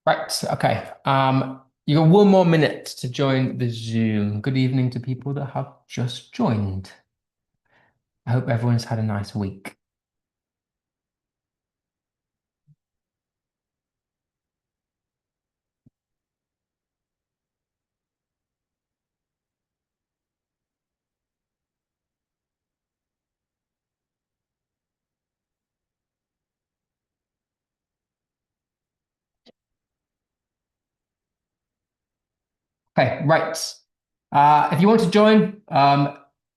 Right. Okay. You got 1 more minute to join the Zoom. Good evening to people that have just joined. I hope everyone's had a nice week. Okay, right. If you want to join,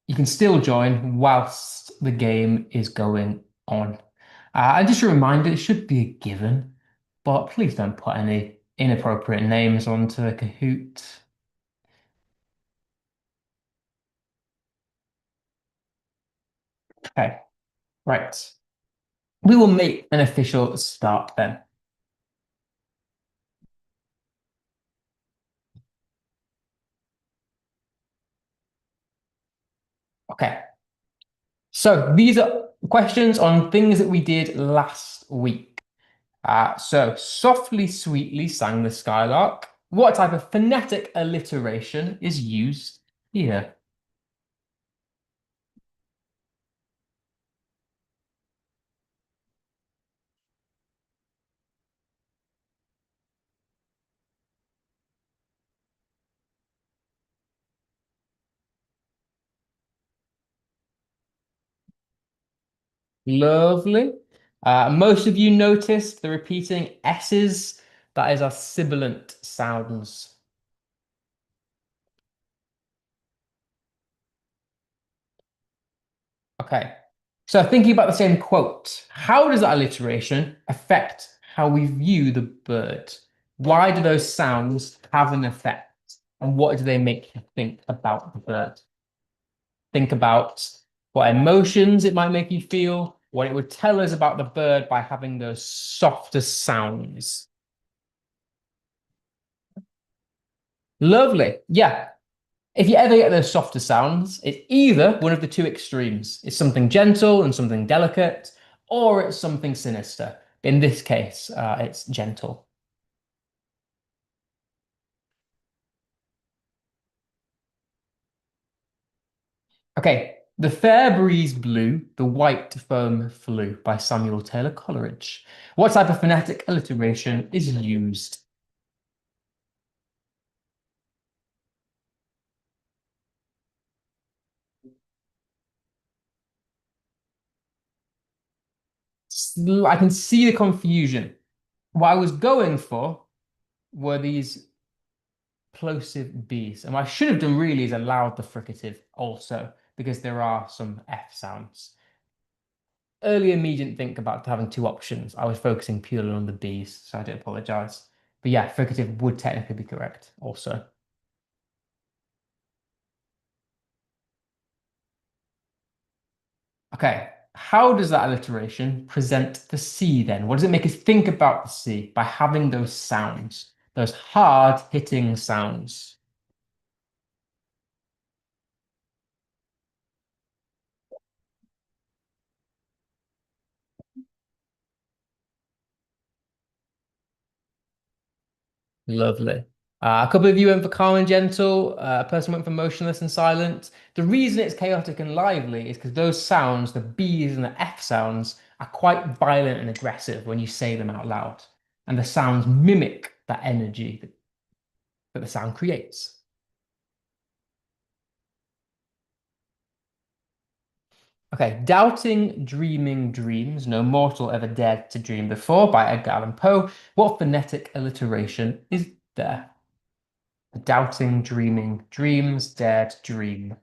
you can still join whilst the game is going on. And just a reminder, it should be a given, but please don't put any inappropriate names onto a Kahoot. Okay, right. We will make an official start then. Okay. So these are questions on things that we did last week. So softly, sweetly sang the skylark. What type of phonetic alliteration is used here? Lovely. Most of you noticed the repeating S's. That is our sibilant sounds. Okay. So thinking about the same quote, how does that alliteration affect how we view the bird? Why do those sounds have an effect? And what do they make you think about the bird? Think about what emotions it might make you feel, what it would tell us about the bird by having those softer sounds. Lovely. Yeah. If you ever get those softer sounds, it's either one of the two extremes. It's something gentle and something delicate, or it's something sinister. In this case, it's gentle. Okay, The Fair Breeze Blew, The White Foam Flew by Samuel Taylor Coleridge. What type of phonetic alliteration is used? I can see the confusion. What I was going for were these plosive Bs. And what I should have done really is allowed the fricative also, because there are some F sounds. Earlier, me didn't think about having two options. I was focusing purely on the Bs, so I do apologize. But yeah, fricative would technically be correct also. Okay, how does that alliteration present the sea then? What does it make us think about the sea by having those sounds, those hard hitting sounds? Lovely. A couple of you went for calm and gentle. A person went for motionless and silent. The reason it's chaotic and lively is because those sounds, the B's and the F sounds, are quite violent and aggressive when you say them out loud. And the sounds mimic that energy that the sound creates. Okay, Doubting Dreaming Dreams, No Mortal Ever Dared to Dream Before by Edgar Allan Poe. What phonetic alliteration is there? Doubting Dreaming Dreams, Dared Dream.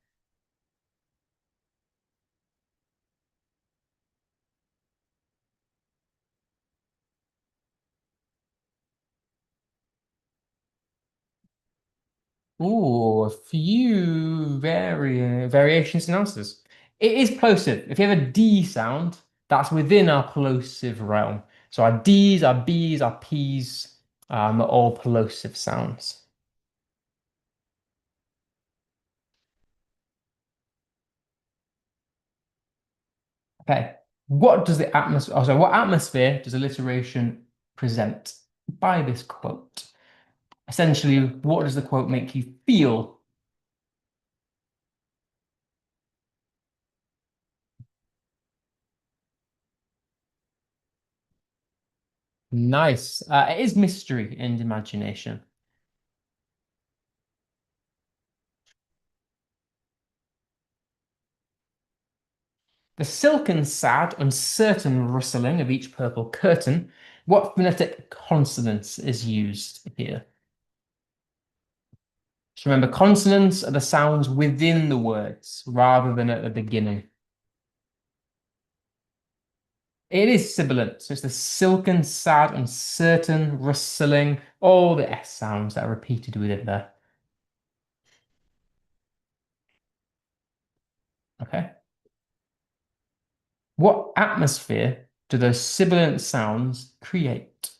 Ooh, a few variations in answers. It is plosive. If you have a D sound, that's within our plosive realm. So our Ds, our Bs, our Ps, are all plosive sounds. Okay. What does the atmosphere, what atmosphere does alliteration present? by this quote? Essentially, what does the quote make you feel? Nice. It is mystery and imagination. The silken, sad, uncertain rustling of each purple curtain. What phonetic consonants is used here? Just remember, consonants are the sounds within the words rather than at the beginning. It is sibilant, so it's the silken, sad, uncertain, rustling, all the S sounds that are repeated within there. Okay. What atmosphere do those sibilant sounds create?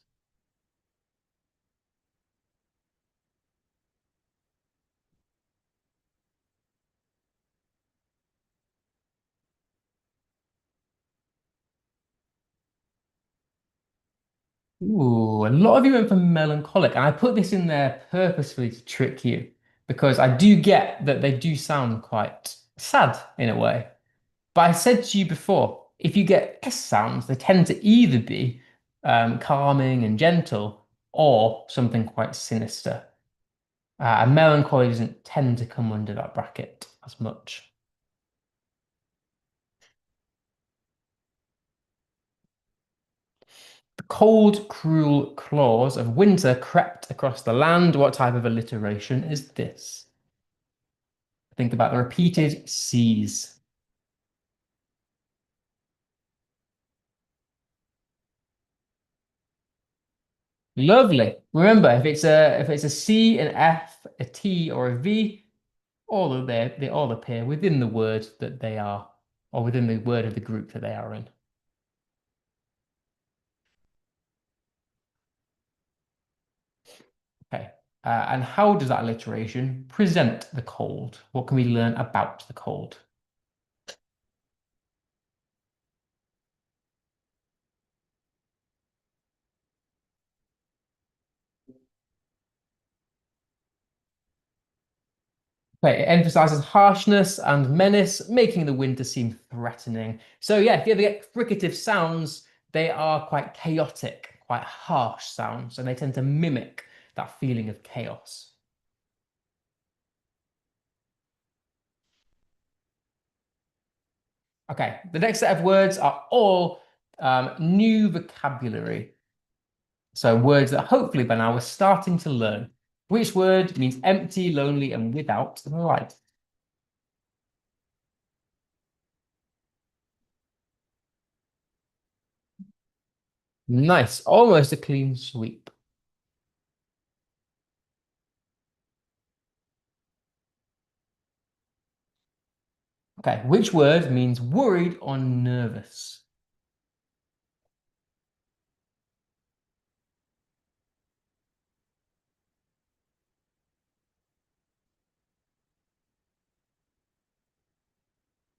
Ooh, a lot of you went for melancholic, and I put this in there purposefully to trick you because I do get that they do sound quite sad in a way. But I said to you before, if you get S sounds, they tend to either be calming and gentle or something quite sinister. And melancholy doesn't tend to come under that bracket as much. The cold, cruel claws of winter crept across the land. What type of alliteration is this? Think about the repeated C's. Lovely. Remember, if it's a C, an F, a T, or a V, they all appear within the word that they are, or within the word of the group that they are in. Okay. And how does that alliteration present the cold? What can we learn about the cold? Okay, it emphasizes harshness and menace, making the winter seem threatening. So yeah, if you ever get fricative sounds, they are quite chaotic, quite harsh sounds, and they tend to mimic that feeling of chaos. Okay, the next set of words are all new vocabulary. So words that hopefully by now we're starting to learn. Which word means empty, lonely, and without light? Nice, almost a clean sweep. Okay, which word means worried or nervous?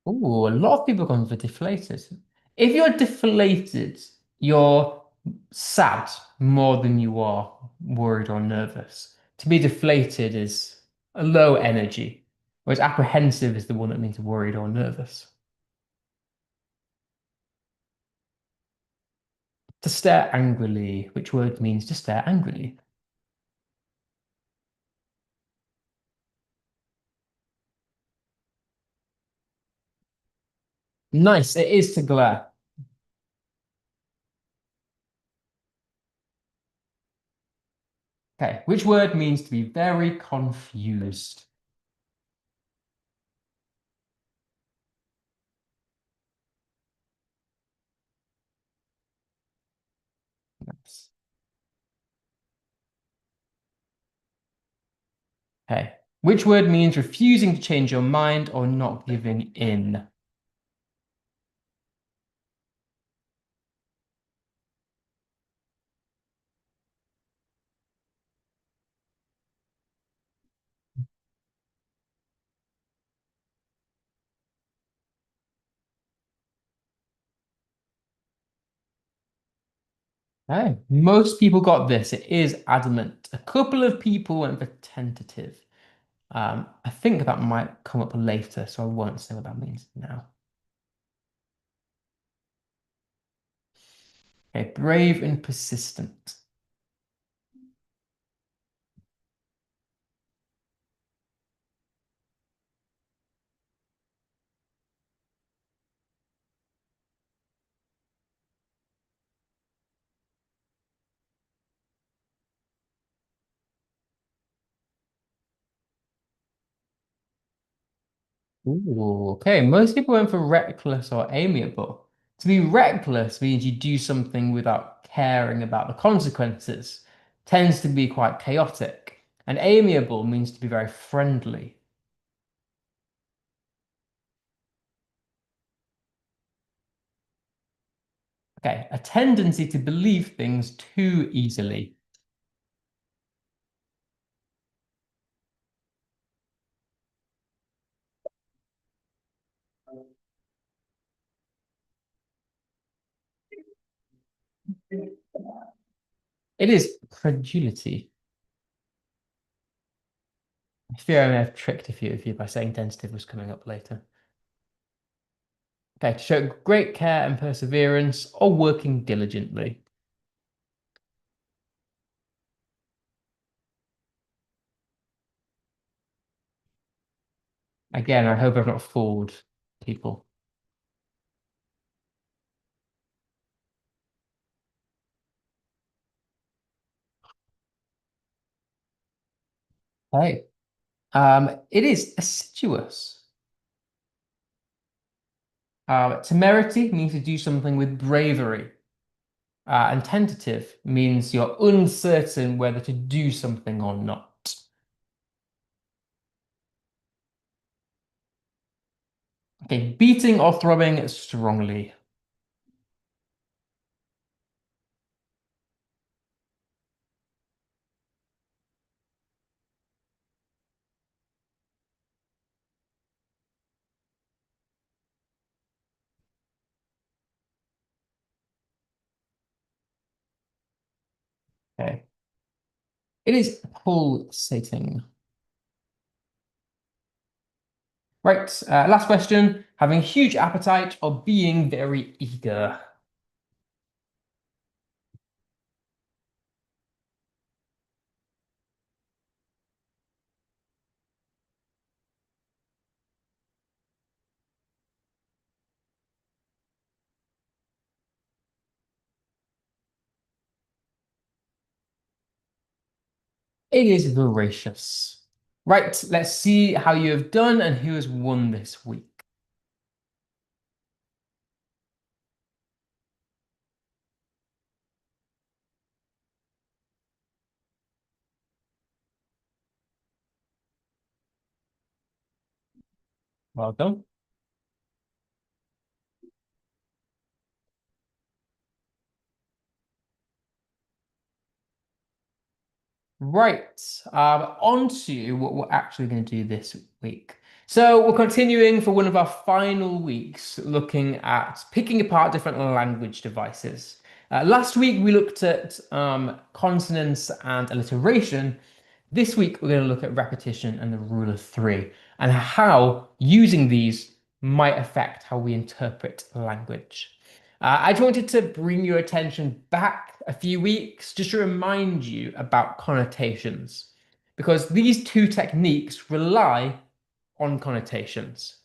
Ooh, a lot of people going for deflated. If you're deflated, you're sad more than you are worried or nervous. To be deflated is a low energy, whereas apprehensive is the one that means worried or nervous. To stare angrily, which word means to stare angrily? Nice, it is to glare. Okay, which word means to be very confused? Nice. Okay, which word means refusing to change your mind or not giving in? Okay. Most people got this. It is adamant. A couple of people went for tentative. I think that might come up later, so I won't say what that means now. Okay, brave and persistent. Ooh, okay. Most people went for reckless or amiable. To be reckless means you do something without caring about the consequences. Tends to be quite chaotic. And amiable means to be very friendly. Okay, a tendency to believe things too easily. It is credulity. I fear I may have tricked a few of you by saying tentative was coming up later. Okay, to show great care and perseverance or working diligently. Again, I hope I've not fooled people. Okay. It is assiduous. Temerity means to do something with bravery. And tentative means you're uncertain whether to do something or not. Okay, beating or throbbing strongly. Okay. It is pulsating. Right, last question. Having huge appetite or being very eager. It is voracious. Right, let's see how you have done and who has won this week. Well done. Right, on to what we're actually going to do this week. So we're continuing for one of our final weeks looking at picking apart different language devices. Last week we looked at consonants and alliteration. This week we're going to look at repetition and the rule of three and how using these might affect how we interpret language. I just wanted to bring your attention back a few weeks just to remind you about connotations, because these two techniques rely on connotations.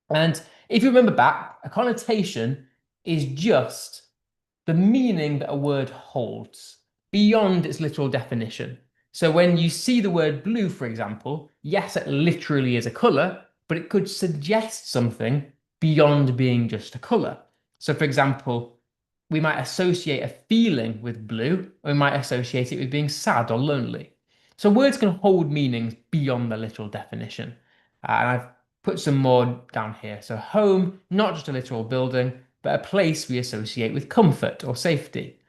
And if you remember back, a connotation is just the meaning that a word holds beyond its literal definition. So when you see the word blue, for example, yes, it literally is a color, but it could suggest something beyond being just a color. So, for example, we might associate a feeling with blue, or we might associate it with being sad or lonely. So words can hold meanings beyond the literal definition. And I've put some more down here. So home, not just a literal building, but a place we associate with comfort or safety.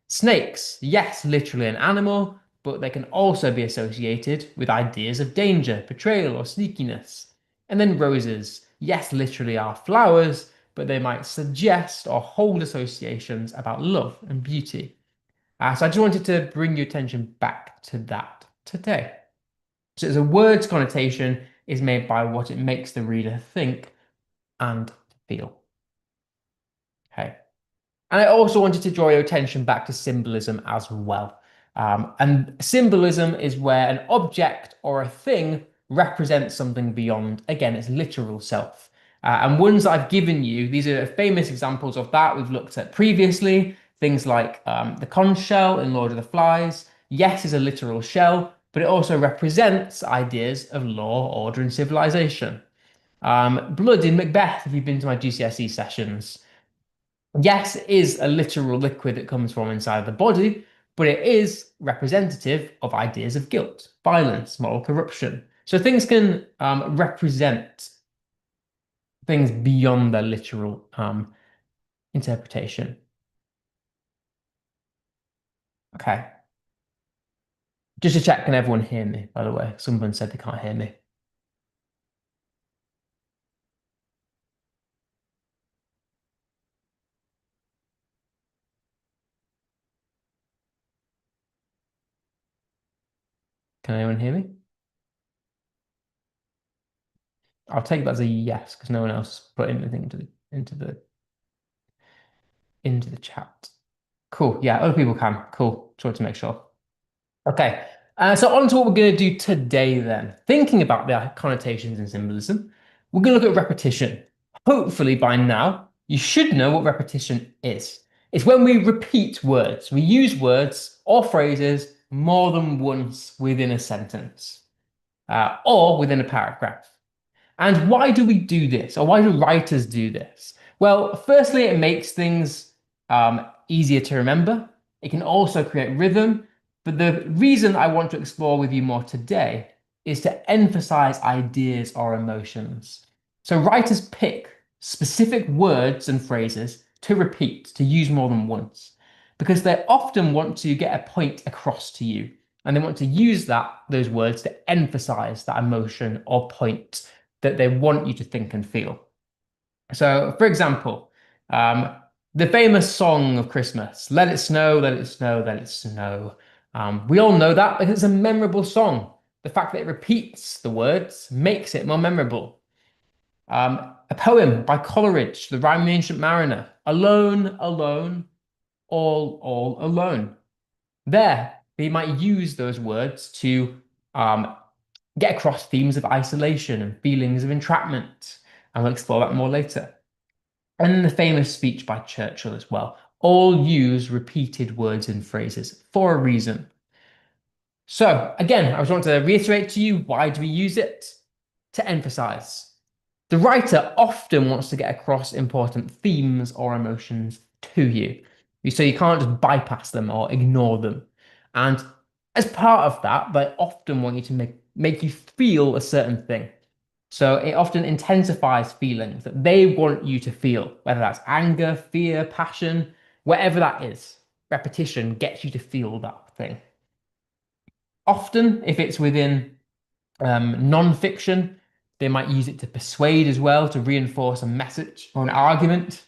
Snakes, yes, literally an animal, but they can also be associated with ideas of danger, betrayal, or sneakiness. And then roses, yes, literally are flowers, but they might suggest or hold associations about love and beauty. So I just wanted to bring your attention back to that today. So as a word's connotation is made by what it makes the reader think and feel. Okay. And I also wanted to draw your attention back to symbolism as well. And symbolism is where an object or a thing represents something beyond, again, its literal self. And ones I've given you, these are famous examples of that we've looked at previously. Things like the conch shell in Lord of the Flies. Yes is a literal shell, but it also represents ideas of law, order, and civilization. Blood in Macbeth, if you've been to my GCSE sessions. Yes, it is a literal liquid that comes from inside the body, but it is representative of ideas of guilt, violence, moral corruption. So things can represent things beyond their literal interpretation. Okay. Just to check, can everyone hear me, by the way? Someone said they can't hear me. Can anyone hear me? I'll take that as a yes, because no one else put anything into the chat. Cool. Yeah, other people can. Cool. Just wanted to make sure. Okay, so on to what we're going to do today then. Thinking about the connotations in symbolism, we're going to look at repetition. Hopefully by now, you should know what repetition is. It's when we repeat words. We use words or phrases more than once within a sentence or within a paragraph. And why do we do this? Or why do writers do this? Well, firstly, it makes things easier to remember. It can also create rhythm. But the reason I want to explore with you more today is to emphasize ideas or emotions. So writers pick specific words and phrases to repeat, to use more than once, because they often want to get a point across to you. And they want to use those words to emphasize that emotion or point that they want you to think and feel. So, for example, the famous song of Christmas, Let It Snow, Let It Snow, Let It Snow. We all know that because it's a memorable song. The fact that it repeats the words makes it more memorable. A poem by Coleridge, The Rime of the Ancient Mariner, Alone, alone, all alone. There, they might use those words to get across themes of isolation and feelings of entrapment. And we'll explore that more later. And the famous speech by Churchill as well. All use repeated words and phrases for a reason. So again, I just want to reiterate to you, why do we use it? To emphasize. The writer often wants to get across important themes or emotions to you. So you can't just bypass them or ignore them. And as part of that, they often want you to make you feel a certain thing. So it often intensifies feelings that they want you to feel, whether that's anger, fear, passion, whatever that is. Repetition gets you to feel that thing. Often, if it's within non-fiction, they might use it to persuade as well, to reinforce a message or an argument.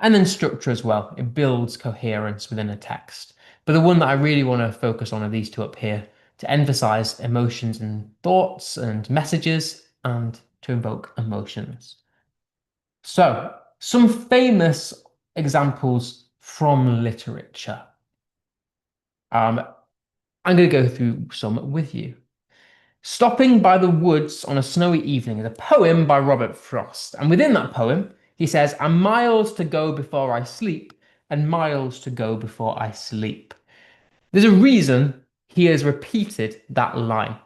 And then structure as well. It builds coherence within a text. But the one that I really want to focus on are these two up here, to emphasize emotions and thoughts and messages and to evoke emotions. So, some famous examples from literature. I'm going to go through some with you. Stopping by the Woods on a Snowy Evening is a poem by Robert Frost. And within that poem, he says, "I'm miles to go before I sleep, and miles to go before I sleep." There's a reason he has repeated that line.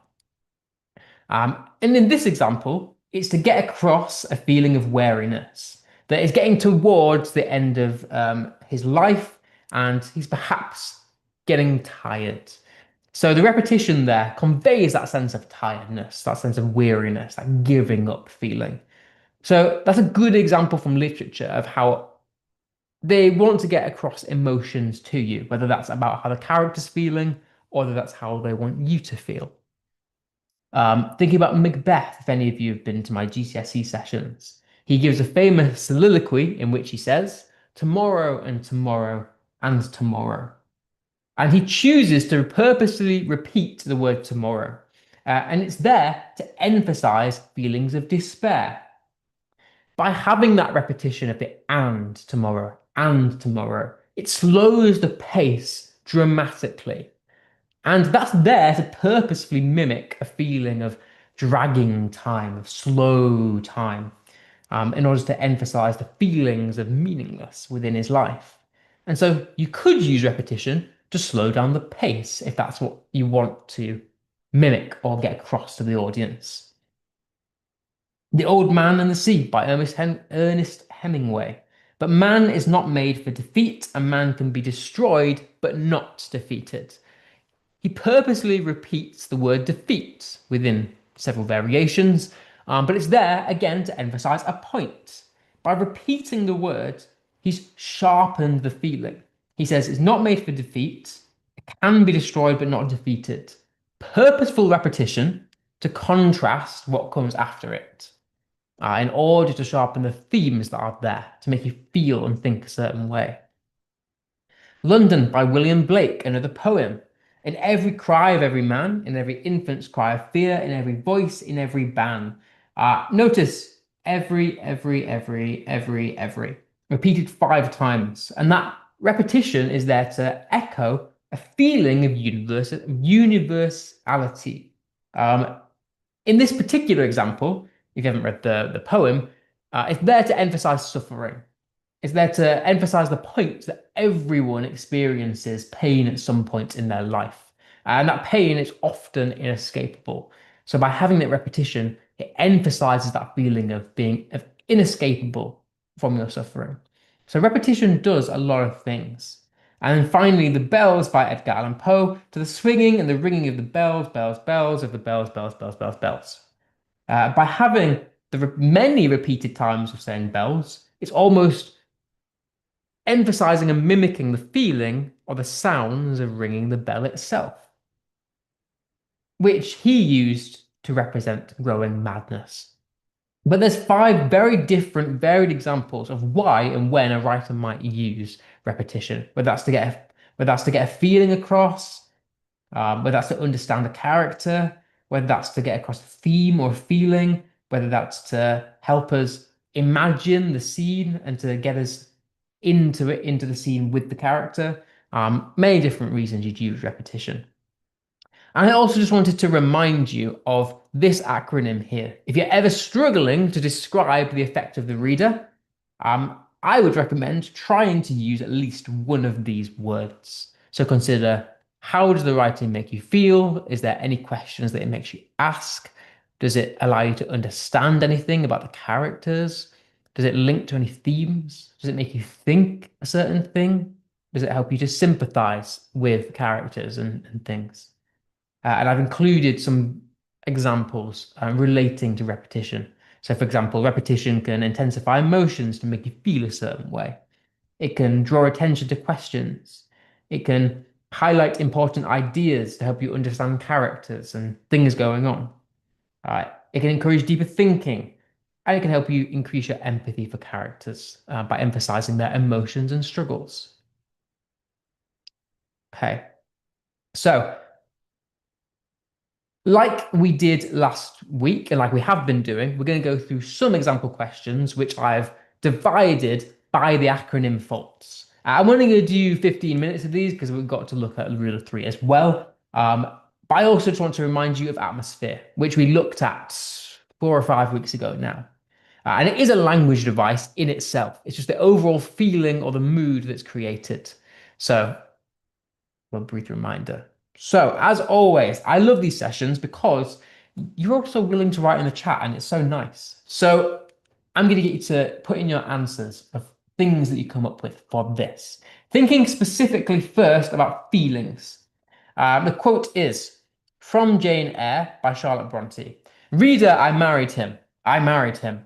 And in this example, it's to get across a feeling of weariness, that is getting towards the end of his life, and he's perhaps getting tired. So the repetition there conveys that sense of tiredness, that sense of weariness, that giving up feeling. So that's a good example from literature of how they want to get across emotions to you, whether that's about how the character's feeling or whether that's how they want you to feel. Thinking about Macbeth, if any of you have been to my GCSE sessions, he gives a famous soliloquy in which he says, "Tomorrow and tomorrow and tomorrow." And he chooses to purposely repeat the word tomorrow. And it's there to emphasize feelings of despair. By having that repetition of the and tomorrow, it slows the pace dramatically. And that's there to purposefully mimic a feeling of dragging time, of slow time, in order to emphasize the feelings of meaningless within his life. And so you could use repetition to slow down the pace if that's what you want to mimic or get across to the audience. The Old Man and the Sea by Ernest Hemingway. But man is not made for defeat, and man can be destroyed, but not defeated. He purposely repeats the word defeat within several variations, but it's there again to emphasize a point. By repeating the word, he's sharpened the feeling. He says it's not made for defeat, it can be destroyed but not defeated. Purposeful repetition to contrast what comes after it, in order to sharpen the themes that are there to make you feel and think a certain way. London by William Blake, another poem. In every cry of every man, in every infant's cry of fear, in every voice, in every ban. Notice every, repeated 5 times. And that repetition is there to echo a feeling of universality. In this particular example, if you haven't read the poem, it's there to emphasize suffering. It's there to emphasize the point that everyone experiences pain at some point in their life. And that pain is often inescapable. So by having that repetition, it emphasizes that feeling of being inescapable from your suffering. So repetition does a lot of things. And then finally, The Bells by Edgar Allan Poe, to the swinging and the ringing of the bells, bells, bells, of the bells, bells, bells, bells, bells. By having the many repeated times of saying bells, it's almost emphasizing and mimicking the feeling or the sounds of ringing the bell itself, which he used to represent growing madness. But there's 5 very different, varied examples of why and when a writer might use repetition, whether that's to get a feeling across, whether that's to understand a character, whether that's to get across a theme or a feeling, whether that's to help us imagine the scene and to get us into the scene with the character. Many different reasons you'd use repetition. And I also just wanted to remind you of this acronym here. If you're ever struggling to describe the effect of the reader, I would recommend trying to use at least one of these words. So consider, how does the writing make you feel? Is there any questions that it makes you ask? Does it allow you to understand anything about the characters? Does it link to any themes? Does it make you think a certain thing? Does it help you to sympathize with characters and things? And I've included some examples relating to repetition. So, for example, repetition can intensify emotions to make you feel a certain way. It can draw attention to questions. It can highlight important ideas to help you understand characters and things going on. It can encourage deeper thinking, and it can help you increase your empathy for characters by emphasizing their emotions and struggles. Okay, so like we did last week, and like we have been doing, we're going to go through some example questions which I've divided by the acronym faults. I'm only going to do 15 minutes of these because we've got to look at rule of 3 as well. But I also just want to remind you of atmosphere, which we looked at 4 or 5 weeks ago now. And it is a language device in itself. It's just the overall feeling or the mood that's created. So, a brief reminder. So, as always, I love these sessions because you're also willing to write in the chat, and it's so nice. So, I'm going to get you to put in your answers of things that you come up with for this. Thinking specifically first about feelings. The quote is from Jane Eyre by Charlotte Bronte. Reader, I married him. I married him.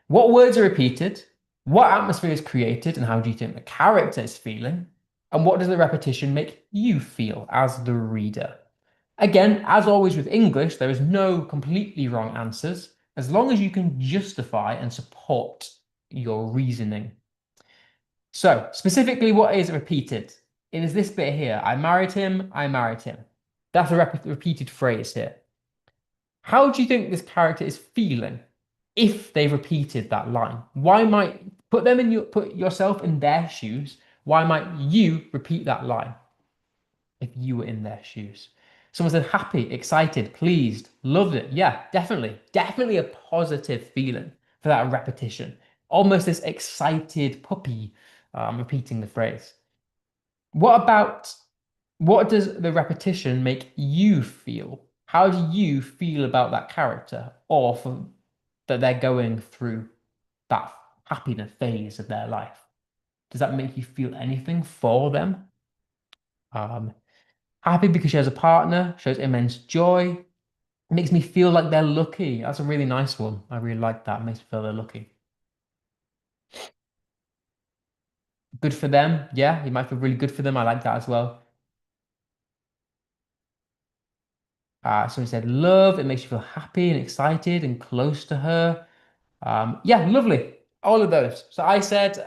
What words are repeated? What atmosphere is created? And how do you think the character is feeling? And what does the repetition make you feel as the reader? Again, as always with English, there is no completely wrong answers, as long as you can justify and support your reasoning. So, specifically, what is repeated? it is this bit here. I married him, I married him. That's a repeated phrase here. How do you think this character is feeling if they repeated that line? Why might put yourself in their shoes? Why might you repeat that line if you were in their shoes? Someone said happy, excited, pleased, loved it. Yeah, definitely. Definitely a positive feeling for that repetition. Almost this excited puppy repeating the phrase. What does the repetition make you feel? How do you feel about that character or that they're going through that happiness phase of their life? Does that make you feel anything for them? Um, Happy because she has a partner, shows immense joy. Makes me feel like they're lucky. That's a really nice one. I really like that. Makes me feel they're lucky. Good for them. Yeah, you might feel really good for them. I like that as well. Someone said love. It makes you feel happy and excited and close to her. Yeah, lovely. All of those. So I said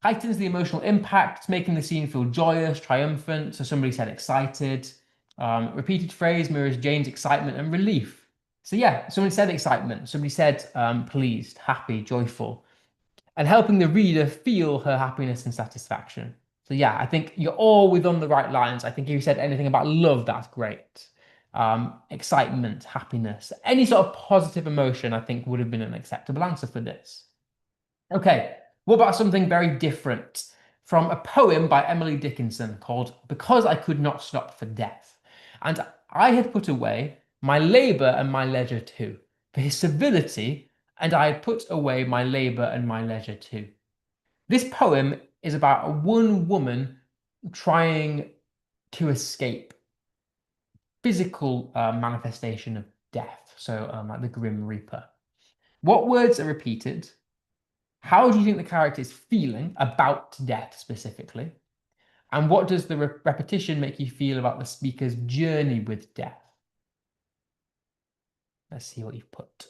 heightens the emotional impact, making the scene feel joyous, triumphant. So somebody said excited. Repeated phrase mirrors Jane's excitement and relief. So yeah, someone said excitement. Somebody said pleased, happy, joyful, and helping the reader feel her happiness and satisfaction. So yeah, I think you're all within the right lines. I think if you said anything about love, that's great. Excitement, happiness, any sort of positive emotion, I think would have been an acceptable answer for this. Okay, what about something very different from a poem by Emily Dickinson called Because I Could Not Stop for Death? And I had put away my labour and my leisure too, for his civility, and I had put away my labour and my leisure too. This poem is about one woman trying to escape physical manifestation of death, so like the Grim Reaper. What words are repeated? How do you think the character is feeling about death specifically? And what does the repetition make you feel about the speaker's journey with death? Let's see what you've put.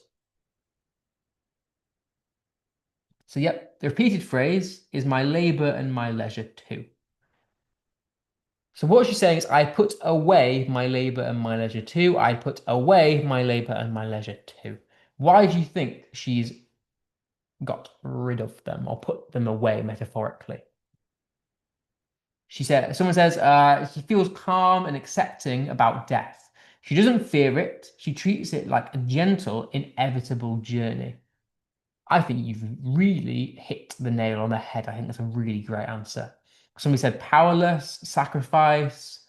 So, yep, the repeated phrase is my labour and my leisure too. So what she's saying is I put away my labour and my leisure too. I put away my labour and my leisure too. Why do you think she's got rid of them or put them away metaphorically? Someone says, she feels calm and accepting about death. She doesn't fear it. She treats it like a gentle, inevitable journey. I think you've really hit the nail on the head. I think that's a really great answer. Somebody said powerless, sacrifice,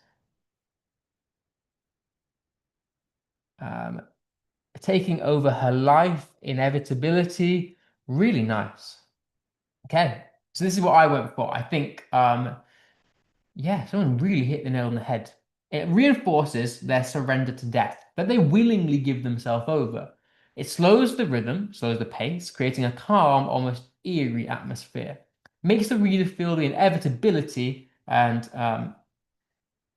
um, taking over her life, inevitability. Really nice. Okay, so this is what I went for. I think yeah, someone really hit the nail on the head. It reinforces their surrender to death, that they willingly give themselves over. It slows the rhythm, slows the pace, creating a calm, almost eerie atmosphere. Makes the reader feel the inevitability and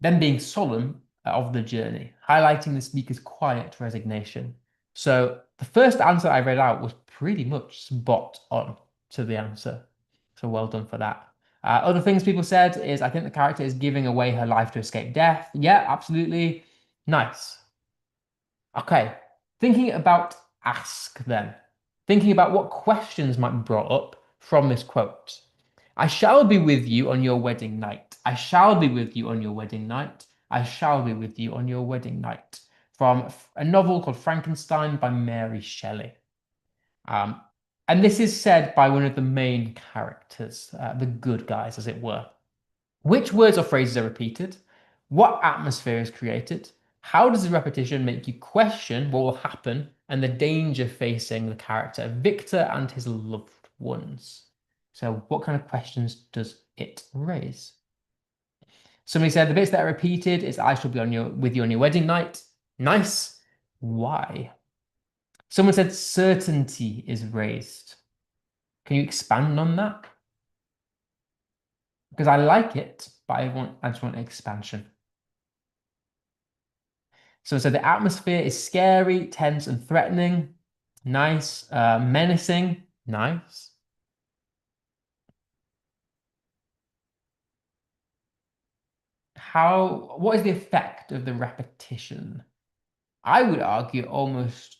them being solemn of the journey, highlighting the speaker's quiet resignation. So the first answer I read out was pretty much spot on to the answer. So well done for that. Other things people said is I think the character is giving away her life to escape death. Yeah, absolutely. Nice. Okay. Thinking about ask then. Thinking about what questions might be brought up from this quote. I shall be with you on your wedding night. I shall be with you on your wedding night. I shall be with you on your wedding night. From a novel called Frankenstein by Mary Shelley. Um, and this is said by one of the main characters, the good guys, as it were. Which words or phrases are repeated? What atmosphere is created? How does the repetition make you question what will happen and the danger facing the character, Victor and his loved ones? So, what kind of questions does it raise? Somebody said the bits that are repeated is I shall be with you on your wedding night. Nice. Why? Someone said certainty is raised. Can you expand on that? Because I like it, but I just want expansion. So the atmosphere is scary, tense, and threatening. Nice. Menacing. Nice. what is the effect of the repetition? I would argue almost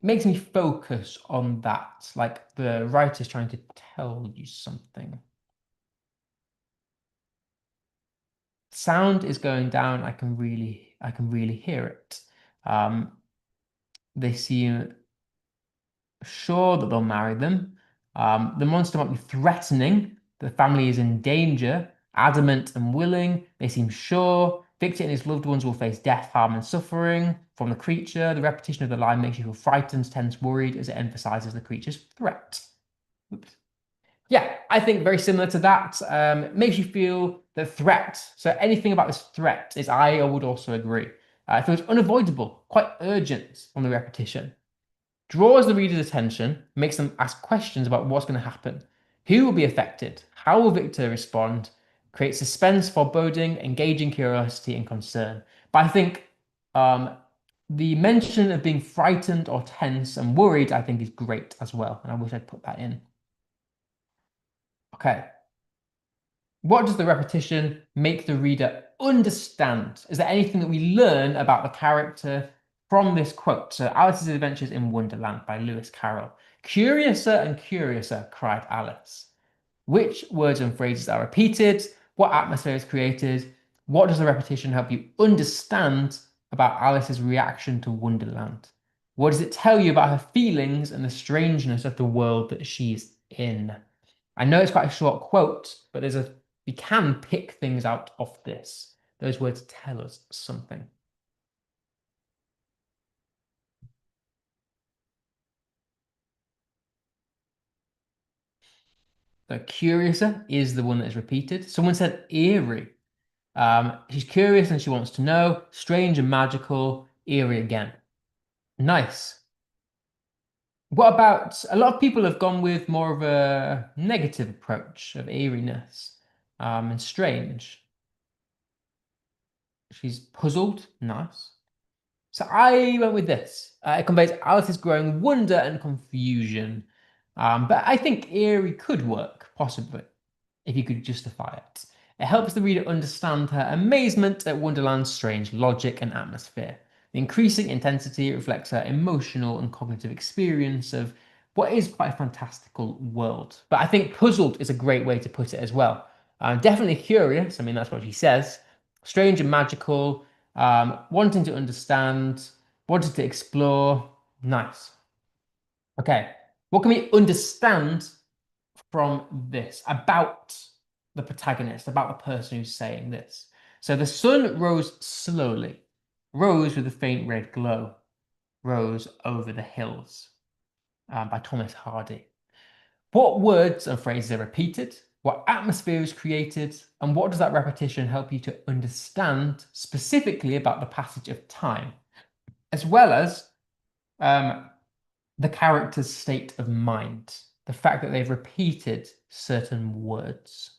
makes me focus on that, like the writer's trying to tell you something. Sound is going down. I can really hear it. They seem sure that they'll marry them. The monster might be threatening. The family is in danger, adamant and willing. They seem sure. Victor and his loved ones will face death, harm, and suffering from the creature. The repetition of the line makes you feel frightened, tense, worried, as it emphasizes the creature's threat. Oops. Yeah, I think very similar to that. It makes you feel the threat. So anything about this threat is I would also agree. It feels unavoidable, quite urgent on the repetition. Draws the reader's attention, makes them ask questions about what's going to happen. Who will be affected? How will Victor respond? Creates suspense, foreboding, engaging curiosity and concern. But I think um, the mention of being frightened or tense and worried, I think, is great as well. And I wish I'd put that in. Okay. What does the repetition make the reader understand? Is there anything that we learn about the character from this quote? So, Alice's Adventures in Wonderland by Lewis Carroll. Curiouser and curiouser, cried Alice. Which words and phrases are repeated? What atmosphere is created? What does the repetition help you understand about Alice's reaction to Wonderland? What does it tell you about her feelings and the strangeness of the world that she's in? I know it's quite a short quote, but we can pick things out of this. Those words tell us something. The curiouser is the one that is repeated. Someone said eerie. She's curious and she wants to know. Strange and magical. Eerie again. Nice. What about a lot of people have gone with more of a negative approach of eeriness and strange. She's puzzled. Nice. So I went with this. It conveys Alice's growing wonder and confusion. But I think eerie could work, possibly, if you could justify it. It helps the reader understand her amazement at Wonderland's strange logic and atmosphere. The increasing intensity reflects her emotional and cognitive experience of what is quite a fantastical world. But I think puzzled is a great way to put it as well. Definitely curious, I mean, that's what she says. Strange and magical, wanting to understand, wanting to explore. Nice. Okay, what can we understand from this about the protagonist, about the person who's saying this? So the sun rose slowly, rose with a faint red glow, rose over the hills, by Thomas Hardy. What words and phrases are repeated? What atmosphere is created? And what does that repetition help you to understand specifically about the passage of time, as well as the character's state of mind, the fact that they've repeated certain words?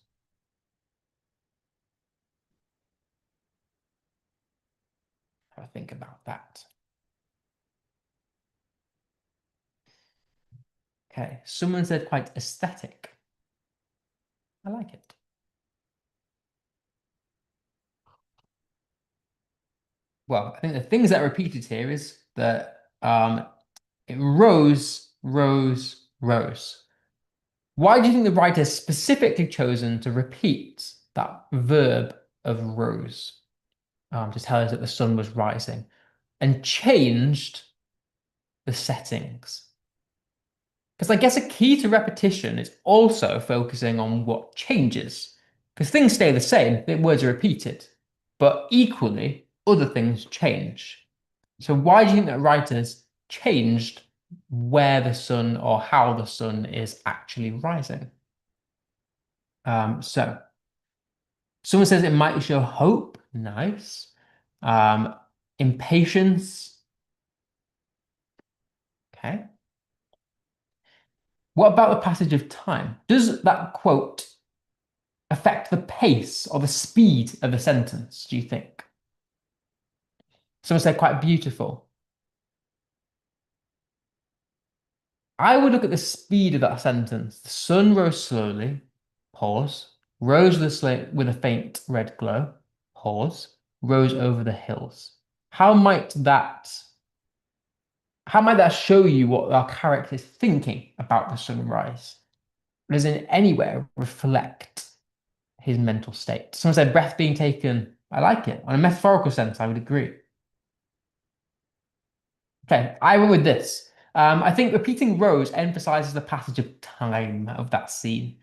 Have a think about that. Okay, someone said quite aesthetic. I like it. Well, I think the things that are repeated here is that it rose, rose, rose. Why do you think the writer has specifically chosen to repeat that verb of rose to tell us that the sun was rising and changed the settings? Because I guess a key to repetition is also focusing on what changes. Because things stay the same, the words are repeated, but equally, other things change. So why do you think that writers changed where the sun or how the sun is actually rising? So someone says it might show hope. Nice. Um, Impatience. Okay. What about the passage of time? Does that quote affect the pace or the speed of the sentence, do you think? Someone said quite beautiful. I would look at the speed of that sentence. The sun rose slowly, pause, rose with a faint red glow, pause, rose over the hills. How might that how might that show you what our character is thinking about the sunrise? Does it anywhere reflect his mental state? Someone said breath being taken. I like it. On a metaphorical sense, I would agree. Okay, I went with this. I think repeating rose emphasizes the passage of time of that scene.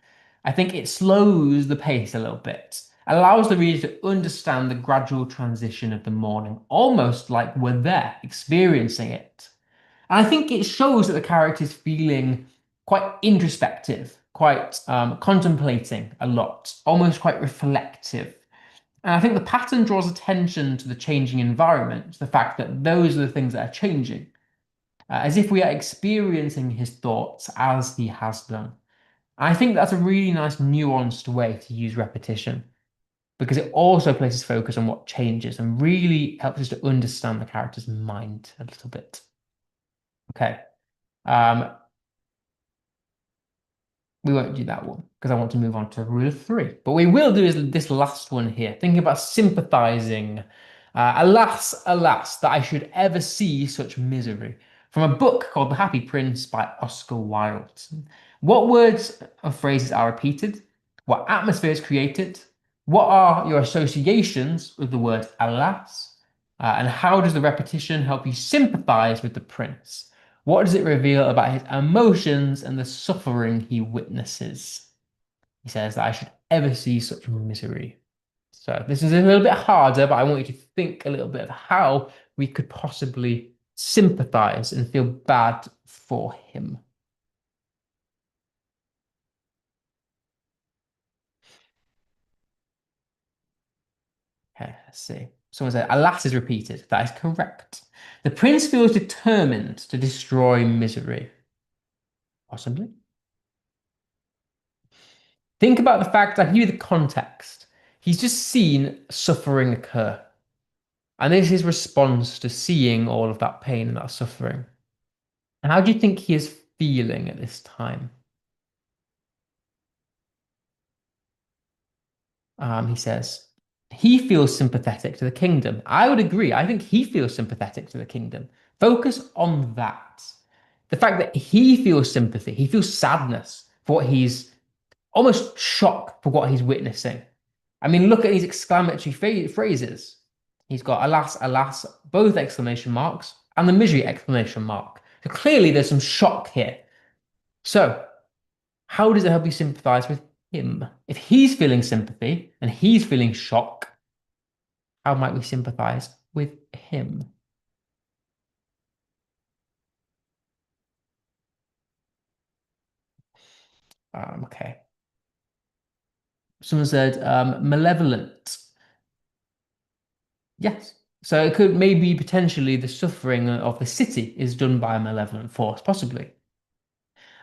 I think it slows the pace a little bit, allows the reader to understand the gradual transition of the morning, almost like we're there, experiencing it. And I think it shows that the character is feeling quite introspective, quite contemplating a lot, almost quite reflective. And I think the pattern draws attention to the changing environment, the fact that those are the things that are changing, as if we are experiencing his thoughts as he has done. I think that's a really nice nuanced way to use repetition because it also places focus on what changes and really helps us to understand the character's mind a little bit. Okay. Um, we won't do that one because I want to move on to rule of three. But we will do is this last one here, thinking about sympathizing. Alas, alas, that I should ever see such misery. From a book called The Happy Prince by Oscar Wilde. What words and phrases are repeated? What atmosphere is created? What are your associations with the word alas? And how does the repetition help you sympathize with the prince? What does it reveal about his emotions and the suffering he witnesses? He says that I should ever see such misery. So this is a little bit harder, but I want you to think a little bit of how we could possibly sympathize and feel bad for him. Okay, let's see. Someone said, alas is repeated. That is correct. The prince feels determined to destroy misery. Possibly. Think about the fact that here the context. He's just seen suffering occur. And this is his response to seeing all of that pain and that suffering. And how do you think he is feeling at this time? He says, he feels sympathetic to the kingdom. I would agree. I think he feels sympathetic to the kingdom. Focus on that. The fact that he feels sympathy, he feels sadness for what he's almost shocked for what he's witnessing. I mean, look at these exclamatory phrases. He's got alas, alas, both exclamation marks, and the misery exclamation mark. So clearly there's some shock here. So, how does it help you sympathize with him? If he's feeling sympathy and he's feeling shock, how might we sympathize with him? Okay. Someone said malevolent. Yes. So it could maybe potentially the suffering of the city is done by a malevolent force, possibly.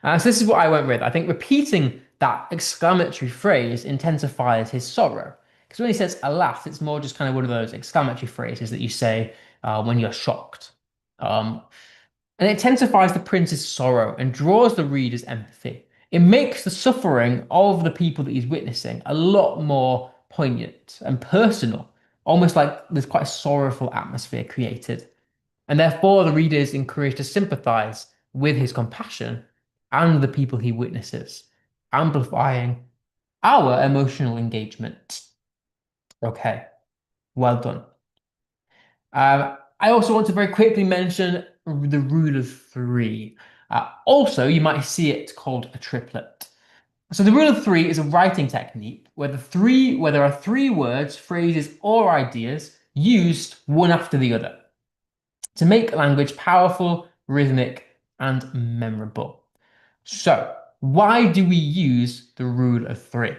So this is what I went with. I think repeating that exclamatory phrase intensifies his sorrow. Because when he says alas, it's more just kind of one of those exclamatory phrases that you say when you're shocked. Um, and it intensifies the prince's sorrow and draws the reader's empathy. It makes the suffering of the people that he's witnessing a lot more poignant and personal, almost like there's quite a sorrowful atmosphere created. And therefore, the reader is encouraged to sympathize with his compassion and the people he witnesses, amplifying our emotional engagement. Okay, well done. I also want to very quickly mention the rule of three. Also, you might see it called a triplet. So the rule of three is a writing technique where there are three words, phrases, or ideas used one after the other to make language powerful, rhythmic, and memorable. So, why do we use the rule of three?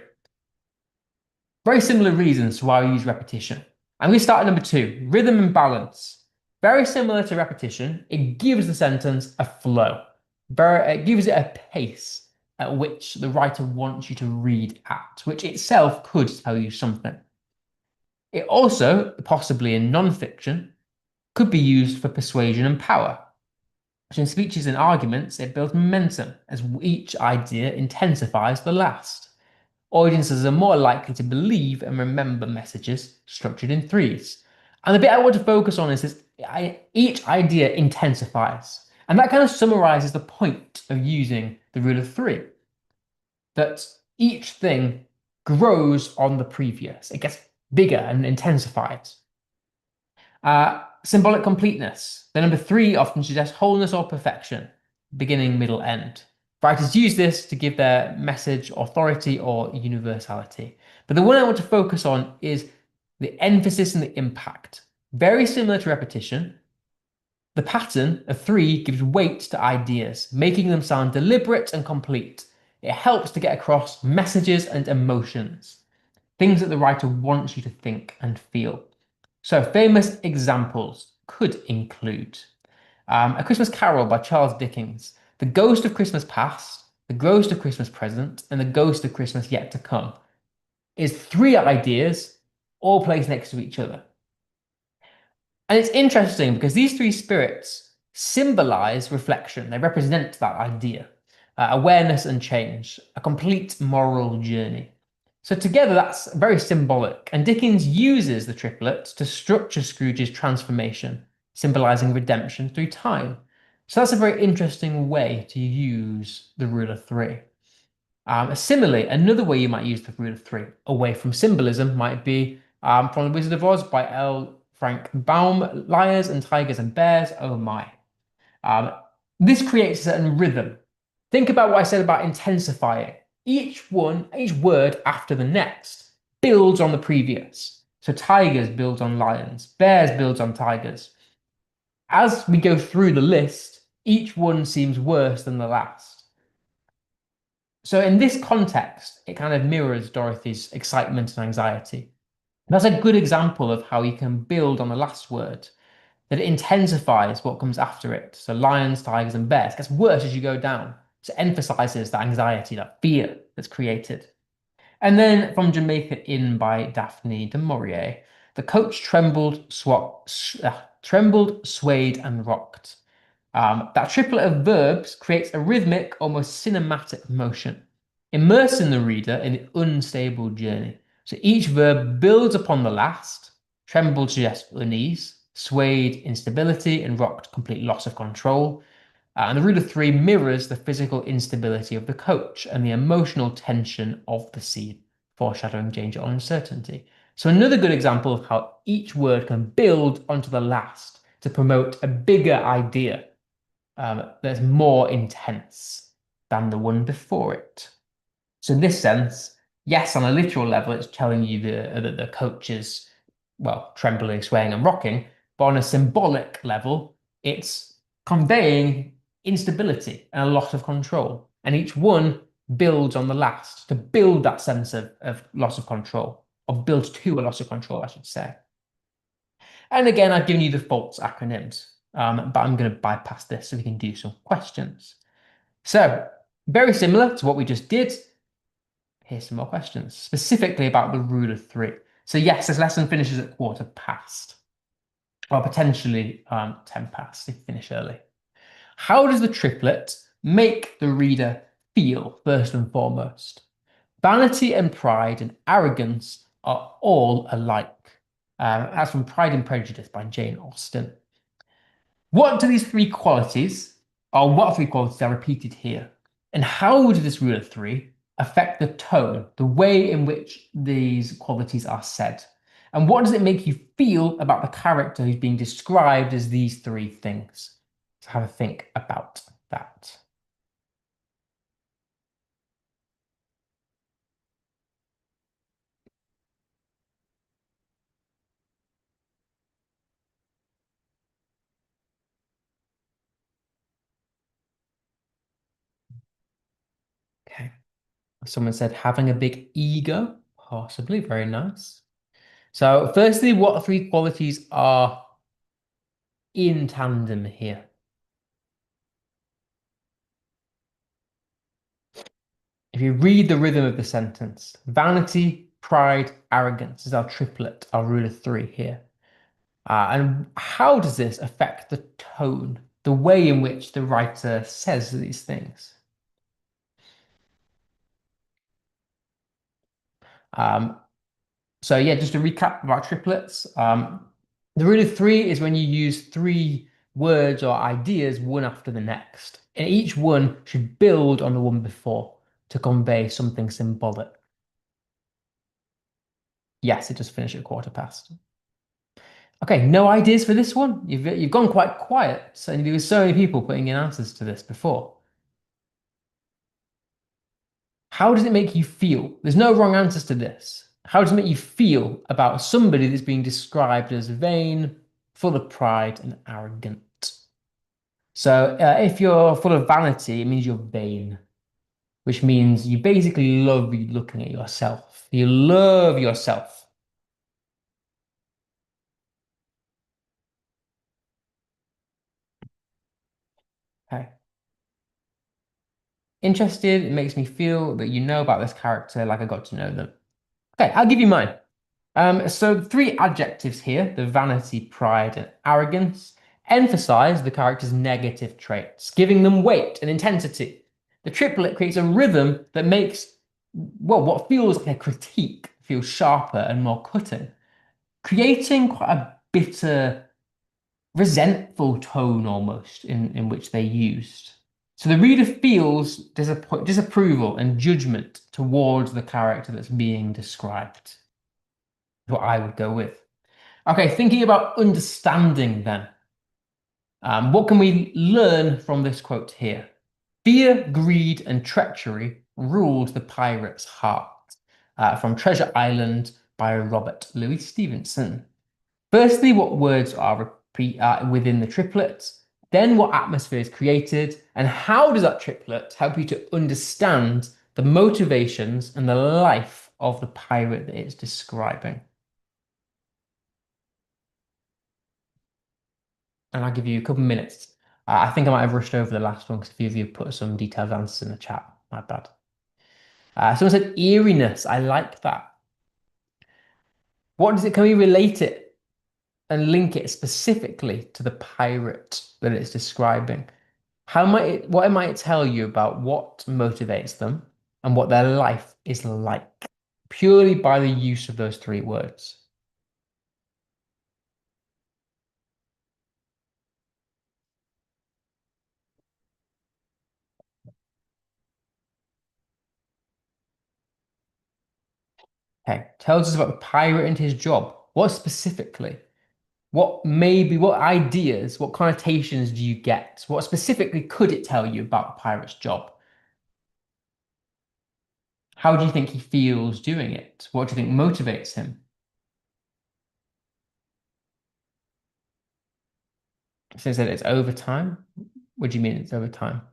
Very similar reasons to why we use repetition. And we start at number two, rhythm and balance. Very similar to repetition, it gives the sentence a flow. It gives it a pace at which the writer wants you to read at, which itself could tell you something. It also, possibly in non-fiction, could be used for persuasion and power. So in speeches and arguments, it builds momentum as each idea intensifies the last. Audiences are more likely to believe and remember messages structured in threes. And the bit I want to focus on is this each idea intensifies. And that kind of summarizes the point of using the rule of three, that each thing grows on the previous. It gets bigger and intensifies. Symbolic completeness. The number three often suggests wholeness or perfection, beginning, middle, end. Writers use this to give their message authority or universality. But the one I want to focus on is the emphasis and the impact. Very similar to repetition, the pattern of three gives weight to ideas, making them sound deliberate and complete. It helps to get across messages and emotions, things that the writer wants you to think and feel. So, famous examples could include A Christmas Carol by Charles Dickens, The Ghost of Christmas Past, The Ghost of Christmas Present, and The Ghost of Christmas Yet to Come is three ideas all placed next to each other. And it's interesting because these three spirits symbolize reflection. They represent that idea, awareness and change, a complete moral journey. So together, that's very symbolic. And Dickens uses the triplet to structure Scrooge's transformation, symbolizing redemption through time. So that's a very interesting way to use the rule of three. Similarly, another way you might use the rule of three away from symbolism might be from The Wizard of Oz by L. Frank Baum, Liars and Tigers and Bears, oh my. Um, this creates a certain rhythm. Think about what I said about intensifying. Each word after the next builds on the previous. So tigers builds on lions, bears builds on tigers. As we go through the list, each one seems worse than the last. So in this context, it kind of mirrors Dorothy's excitement and anxiety. That's a good example of how you can build on the last word, that it intensifies what comes after it. So lions, tigers, and bears gets worse as you go down. So it emphasizes that anxiety, that fear that's created. And then from Jamaica Inn by Daphne du Maurier, the coach trembled, swayed, and rocked. That triplet of verbs creates a rhythmic, almost cinematic motion, immersing the reader in an unstable journey. So each verb builds upon the last. Trembled suggests unease, swayed instability, and rocked complete loss of control. And the rule of three mirrors the physical instability of the coach and the emotional tension of the scene, foreshadowing danger or uncertainty. So another good example of how each word can build onto the last to promote a bigger idea that's more intense than the one before it. So in this sense, yes, on a literal level, it's telling you the coach is, well, trembling, swaying, and rocking. But on a symbolic level, it's conveying instability and a loss of control. And each one builds on the last to build that sense of loss of control, or builds to a loss of control, I should say. And again, I've given you the faults acronyms, but I'm going to bypass this so we can do some questions. So, very similar to what we just did. Here's some more questions, specifically about the rule of three. So yes, this lesson finishes at 1/4 past, or potentially 10 past if you finish early. How does the triplet make the reader feel, first and foremost? Vanity and pride and arrogance are all alike. That's from Pride and Prejudice by Jane Austen. What do these three qualities, or what three qualities are repeated here? And how would this rule of three affect the tone, the way in which these qualities are said? And what does it make you feel about the character who's being described as these three things? So have a think about that. Okay. Someone said having a big ego, possibly, very nice. So firstly, what three qualities are in tandem here? If you read the rhythm of the sentence, vanity, pride, arrogance is our triplet, our rule of three here. And how does this affect the tone, the way in which the writer says these things? Um, so yeah, just to recap about triplets. The rule of three is when you use three words or ideas one after the next, and each one should build on the one before to convey something symbolic. Yes, it just finished at 1/4 past. Okay, no ideas for this one. You've gone quite quiet, and there were so many people putting in answers to this before. How does it make you feel? There's no wrong answers to this. How does it make you feel about somebody that's being described as vain, full of pride, and arrogant? So, if you're full of vanity, it means you're vain, which means you basically love looking at yourself. You love yourself. Okay. Interested, it makes me feel that you know about this character like I got to know them. Okay, I'll give you mine. So three adjectives here, the vanity, pride, and arrogance, emphasize the character's negative traits, giving them weight and intensity. The triplet creates a rhythm that makes, well, what feels like a critique feel sharper and more cutting, creating quite a bitter, resentful tone almost in which they used. So the reader feels disapproval and judgment towards the character that's being described. What I would go with. Okay, thinking about understanding then. What can we learn from this quote here? Fear, greed, and treachery ruled the pirate's heart. From Treasure Island by Robert Louis Stevenson. Firstly, what words are within the triplet, then what atmosphere is created, and how does that triplet help you to understand the motivations and the life of the pirate that it's describing? And I'll give you a couple of minutes. I think I might have rushed over the last one because a few of you put some detailed answers in the chat. My bad. Someone said eeriness. I like that. What does it? Can we relate it and link it specifically to the pirate that it's describing? What it might tell you about what motivates them and what their life is like, purely by the use of those three words. Okay, tells us about the pirate and his job. What specifically? What ideas, what connotations do you get? What specifically could it tell you about the pirate's job? How do you think he feels doing it? What do you think motivates him? Since that it's overtime, what do you mean it's overtime?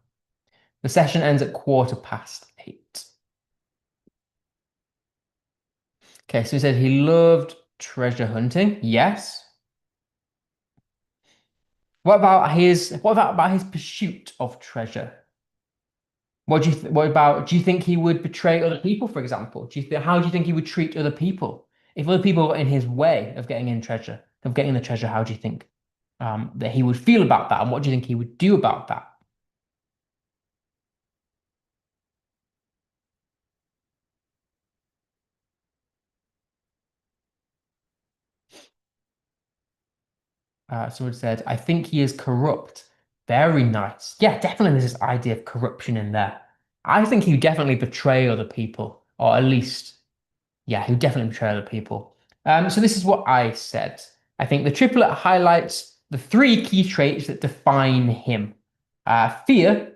The session ends at 8:15. Okay, so he said he loved treasure hunting. Yes. What about his pursuit of treasure? Do you think he would betray other people, for example? How do you think he would treat other people? If other people were in his way of getting the treasure, how do you think that he would feel about that? And what do you think he would do about that? Someone said, I think he is corrupt. Very nice. Yeah, definitely there's this idea of corruption in there. I think he would definitely betray other people, or at least, yeah, he would definitely betray other people. So this is what I said. I think the triplet highlights the three key traits that define him. Fear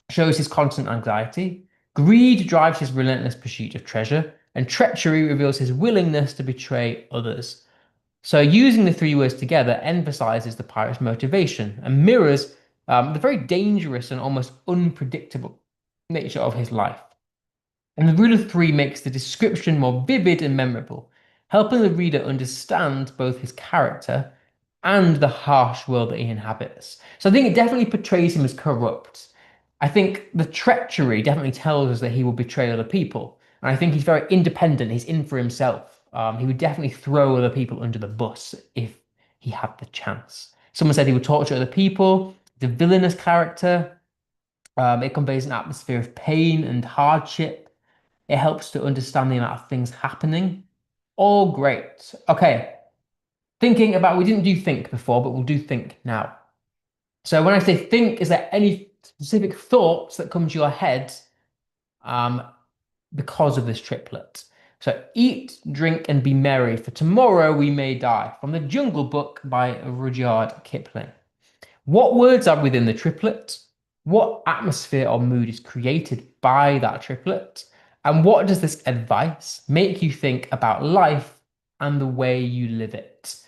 shows his constant anxiety, greed drives his relentless pursuit of treasure, and treachery reveals his willingness to betray others. So using the three words together emphasizes the pirate's motivation and mirrors the very dangerous and almost unpredictable nature of his life. And the rule of three makes the description more vivid and memorable, helping the reader understand both his character and the harsh world that he inhabits. So I think it definitely portrays him as corrupt. I think the treachery definitely tells us that he will betray other people. And I think he's very independent. He's in for himself. He would definitely throw other people under the bus if he had the chance. Someone said he would torture other people. The villainous character, it conveys an atmosphere of pain and hardship. It helps to understand the amount of things happening. All great. Okay. Thinking about, we didn't do think before, but we'll do think now. So when I say think, is there any specific thoughts that come to your head um, because of this triplet? So eat, drink, and be merry, for tomorrow we may die. From the Jungle Book by Rudyard Kipling. What words are within the triplet? What atmosphere or mood is created by that triplet? And what does this advice make you think about life and the way you live it?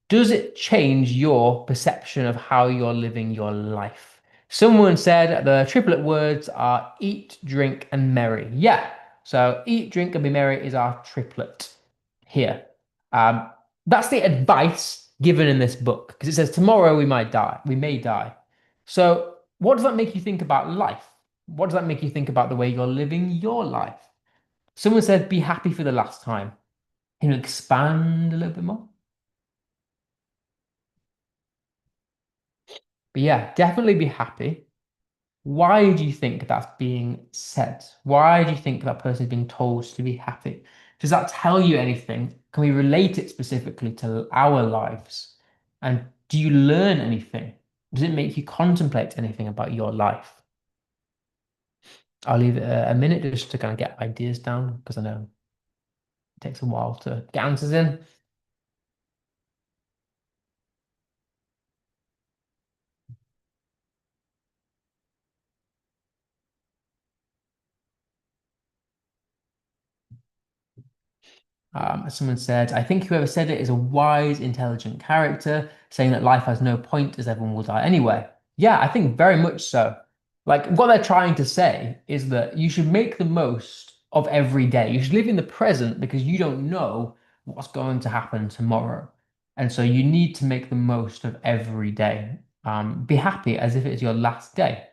Does it change your perception of how you're living your life? Someone said the triplet words are eat, drink, and merry. Yeah. So eat, drink, and be merry is our triplet here. Um, that's the advice given in this book because it says tomorrow we might die, we may die. So what does that make you think about life? What does that make you think about the way you're living your life? Someone said be happy for the last time. Can you expand a little bit more? But yeah, definitely be happy. Why do you think that's being said? Why do you think that person is being told to be happy? Does that tell you anything? Can we relate it specifically to our lives? And do you learn anything? Does it make you contemplate anything about your life? I'll leave it a minute just to kind of get ideas down because I know it takes a while to get answers in. As someone said, I think whoever said it is a wise, intelligent character, saying that life has no point as everyone will die anyway. Yeah, I think very much so. Like what they're trying to say is that you should make the most of every day. You should live in the present because you don't know what's going to happen tomorrow. And so you need to make the most of every day. Be happy as if it's your last day.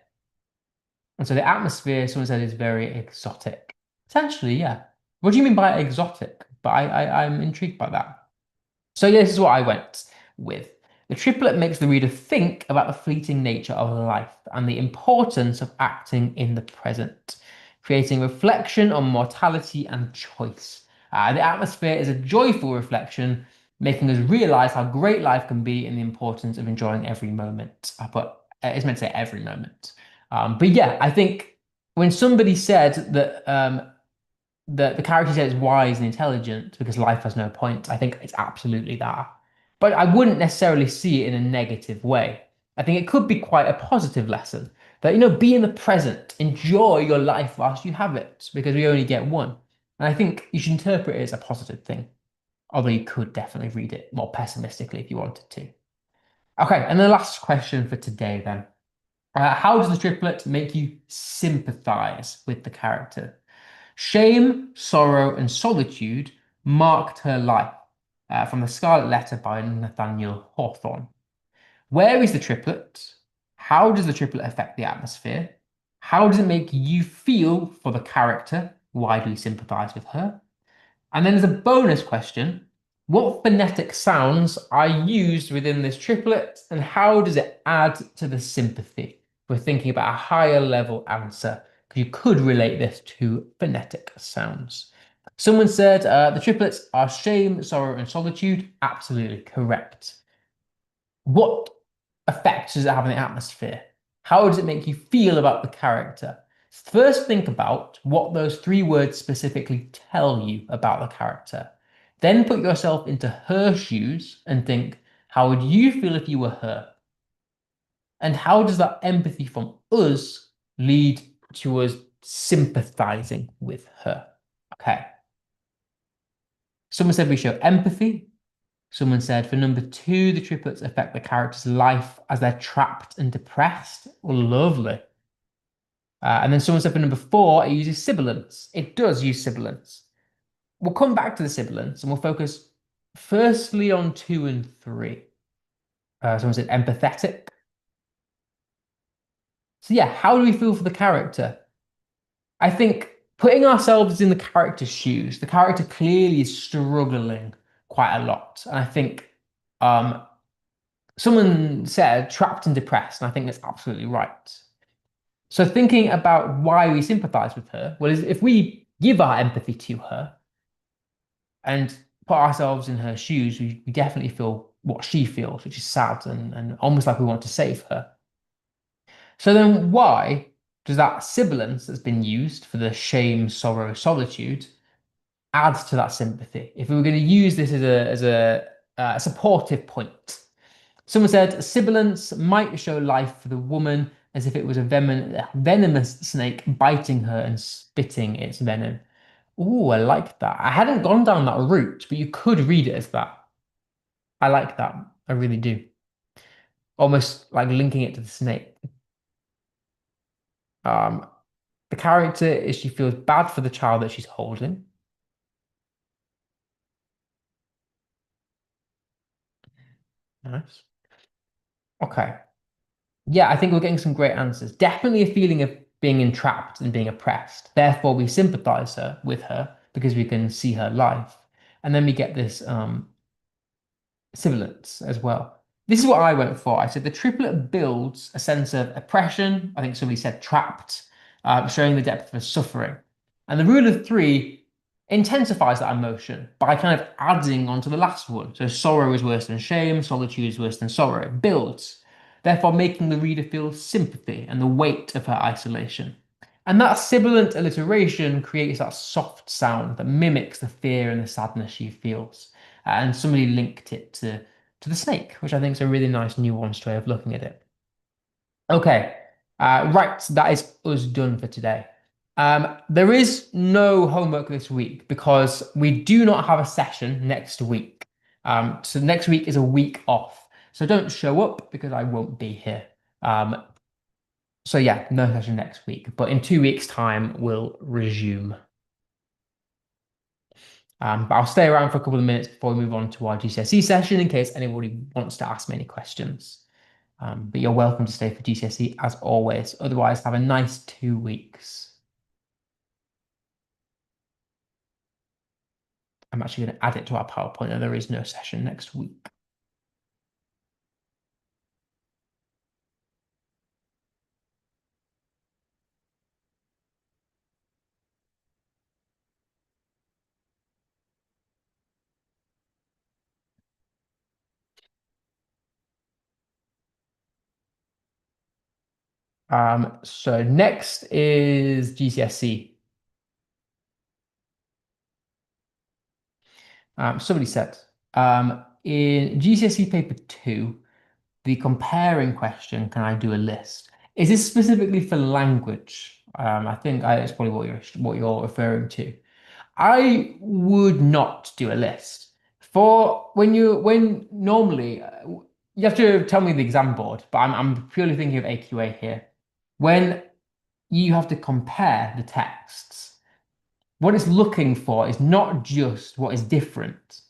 And so the atmosphere, someone said, is very exotic. Potentially, yeah. What do you mean by exotic? But I'm intrigued by that. So yeah, this is what I went with. The triplet makes the reader think about the fleeting nature of life and the importance of acting in the present, creating reflection on mortality and choice. The atmosphere is a joyful reflection, making us realize how great life can be and the importance of enjoying every moment. But it's meant to say every moment. But yeah, I think when somebody said that the character said it's wise and intelligent because life has no point. I think it's absolutely that. But I wouldn't necessarily see it in a negative way. I think it could be quite a positive lesson that, be in the present, enjoy your life whilst you have it because we only get one. And I think you should interpret it as a positive thing, although you could definitely read it more pessimistically if you wanted to. Okay, and the last question for today then. How does the triplet make you sympathize with the character? Shame, sorrow, and solitude marked her life, from The Scarlet Letter by Nathaniel Hawthorne. Where is the triplet? How does the triplet affect the atmosphere? How does it make you feel for the character? Why do you sympathize with her? And then there's a bonus question. What phonetic sounds are used within this triplet, and how does it add to the sympathy? We're thinking about a higher level answer, because you could relate this to phonetic sounds. Someone said the triplets are shame, sorrow, and solitude. Absolutely correct. What effect does it have on the atmosphere? How does it make you feel about the character? First, think about what those three words specifically tell you about the character. Then put yourself into her shoes and think, how would you feel if you were her? And how does that empathy from us lead to us sympathizing with her? Okay. Someone said we show empathy. Someone said for number two, the triplets affect the character's life as they're trapped and depressed. Oh, lovely. And then someone said for number four, it uses sibilants. It does use sibilants. We'll come back to the sibilants and we'll focus firstly on two and three. Someone said empathetic. So yeah, how do we feel for the character? I think putting ourselves in the character's shoes, the character clearly is struggling quite a lot. And I think um, someone said trapped and depressed, and I think that's absolutely right. So thinking about why we sympathize with her, well, if we give our empathy to her and put ourselves in her shoes, we definitely feel what she feels, which is sad and almost like we want to save her. So then why does that sibilance that's been used for the shame, sorrow, solitude add to that sympathy? If we were going to use this as a supportive point, someone said sibilance might show life for the woman as if it was a venomous snake biting her and spitting its venom. Oh, I like that. I hadn't gone down that route, but you could read it as that. I like that. I really do. Almost like linking it to the snake. Um, the character is she feels bad for the child that she's holding. Nice. Okay. Yeah, I think we're getting some great answers. Definitely a feeling of being entrapped and being oppressed. Therefore, we sympathize with her because we can see her life. And then we get this sibilance as well. This is what I went for. I said the triplet builds a sense of oppression. I think somebody said trapped, showing the depth of her suffering. And the rule of three intensifies that emotion by kind of adding onto the last one. So sorrow is worse than shame, solitude is worse than sorrow. It builds, therefore making the reader feel sympathy and the weight of her isolation. And that sibilant alliteration creates that soft sound that mimics the fear and the sadness she feels. And somebody linked it to the snake, which I think is a really nice nuanced way of looking at it. Okay, right, that is us done for today. There is no homework this week because we do not have a session next week. So next week is a week off. So don't show up because I won't be here. Um, so yeah, no session next week, but in 2 weeks' time we'll resume. But I'll stay around for a couple of minutes before we move on to our GCSE session in case anybody wants to ask me any questions. But you're welcome to stay for GCSE as always. Otherwise, have a nice 2 weeks. I'm actually going to add it to our PowerPoint and there is no session next week. So next is GCSE. Somebody said, in GCSE paper 2, the comparing question, can I do a list? Is this specifically for language? I think it's probably what you're referring to. I would not do a list. For when normally you have to tell me the exam board, but I'm purely thinking of AQA here. When you have to compare the texts, what it's looking for is not just what is different,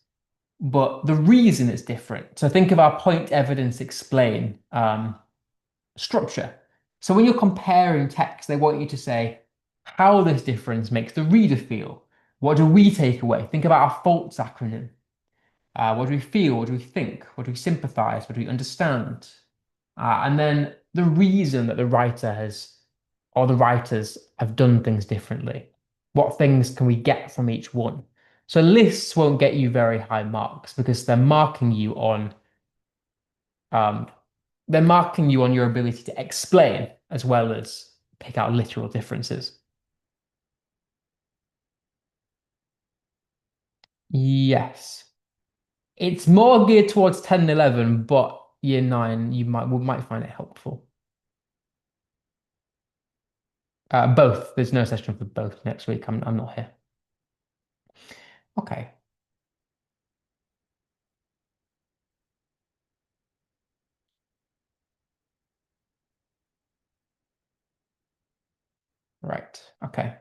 but the reason it's different. So think of our point evidence explain structure. So when you're comparing text, they want you to say how this difference makes the reader feel. What do we take away? Think about our faults acronym. What do we feel? What do we think? What do we sympathize? What do we understand? And then the reason that the writer has, or the writers have done things differently. What things can we get from each one? So lists won't get you very high marks because um, they're marking you on your ability to explain as well as pick out literal differences. Yes. It's more geared towards 10 and 11, but year 9, we might find it helpful. Both. There's no session for both next week. I'm not here. Okay. Right. Okay.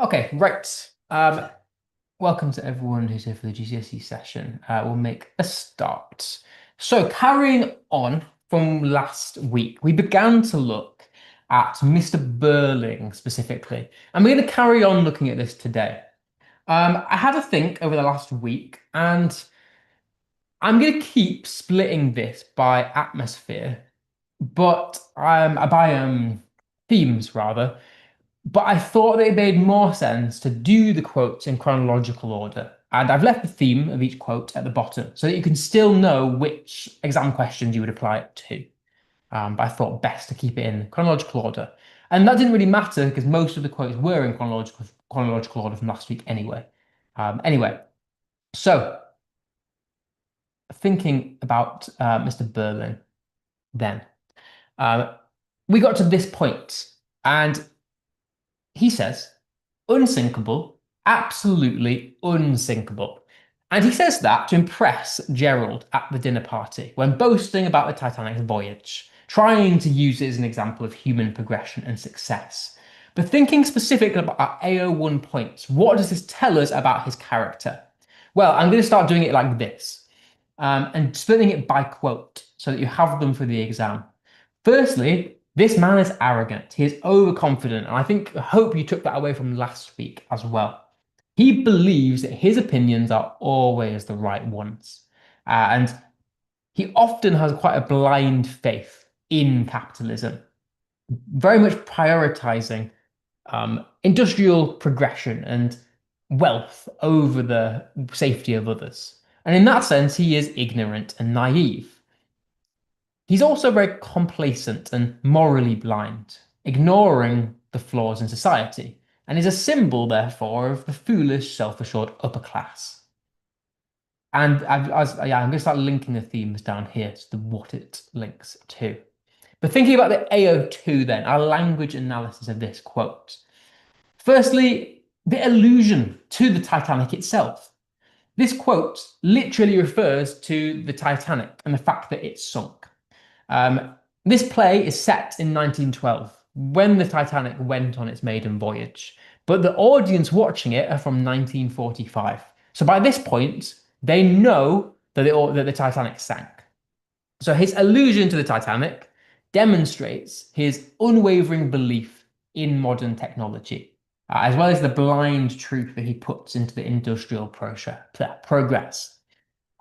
Okay, right. Welcome to everyone who's here for the GCSE session. We'll make a start. So, carrying on from last week, we began to look at Mr. Burling specifically, and we're going to carry on looking at this today. I had a think over the last week, and I'm going to keep splitting this by atmosphere, but by themes rather. But I thought that it made more sense to do the quotes in chronological order. And I've left the theme of each quote at the bottom so that you can still know which exam questions you would apply it to. But I thought best to keep it in chronological order. And that didn't really matter because most of the quotes were in chronological order from last week anyway. Anyway, so thinking about Mr. Berlin then, um, we got to this point, and he says, unsinkable, absolutely unsinkable. And he says that to impress Gerald at the dinner party when boasting about the Titanic's voyage, trying to use it as an example of human progression and success. But thinking specifically about our AO1 points, what does this tell us about his character? Well, I'm going to start doing it like this and splitting it by quote so that you have them for the exam. Firstly, this man is arrogant. He is overconfident. And I hope you took that away from last week as well. He believes that his opinions are always the right ones. And he often has quite a blind faith in capitalism, very much prioritizing industrial progression and wealth over the safety of others. And in that sense, he is ignorant and naive. He's also very complacent and morally blind, ignoring the flaws in society, and is a symbol, therefore, of the foolish, self-assured upper class. And I'm going to start linking the themes down here to what it links to. But thinking about the AO2 then, our language analysis of this quote. Firstly, the allusion to the Titanic itself. This quote literally refers to the Titanic and the fact that it sunk. This play is set in 1912, when the Titanic went on its maiden voyage, but the audience watching it are from 1945. So by this point, they know that the Titanic sank. So his allusion to the Titanic demonstrates his unwavering belief in modern technology, as well as the blind truth that he puts into the industrial progress.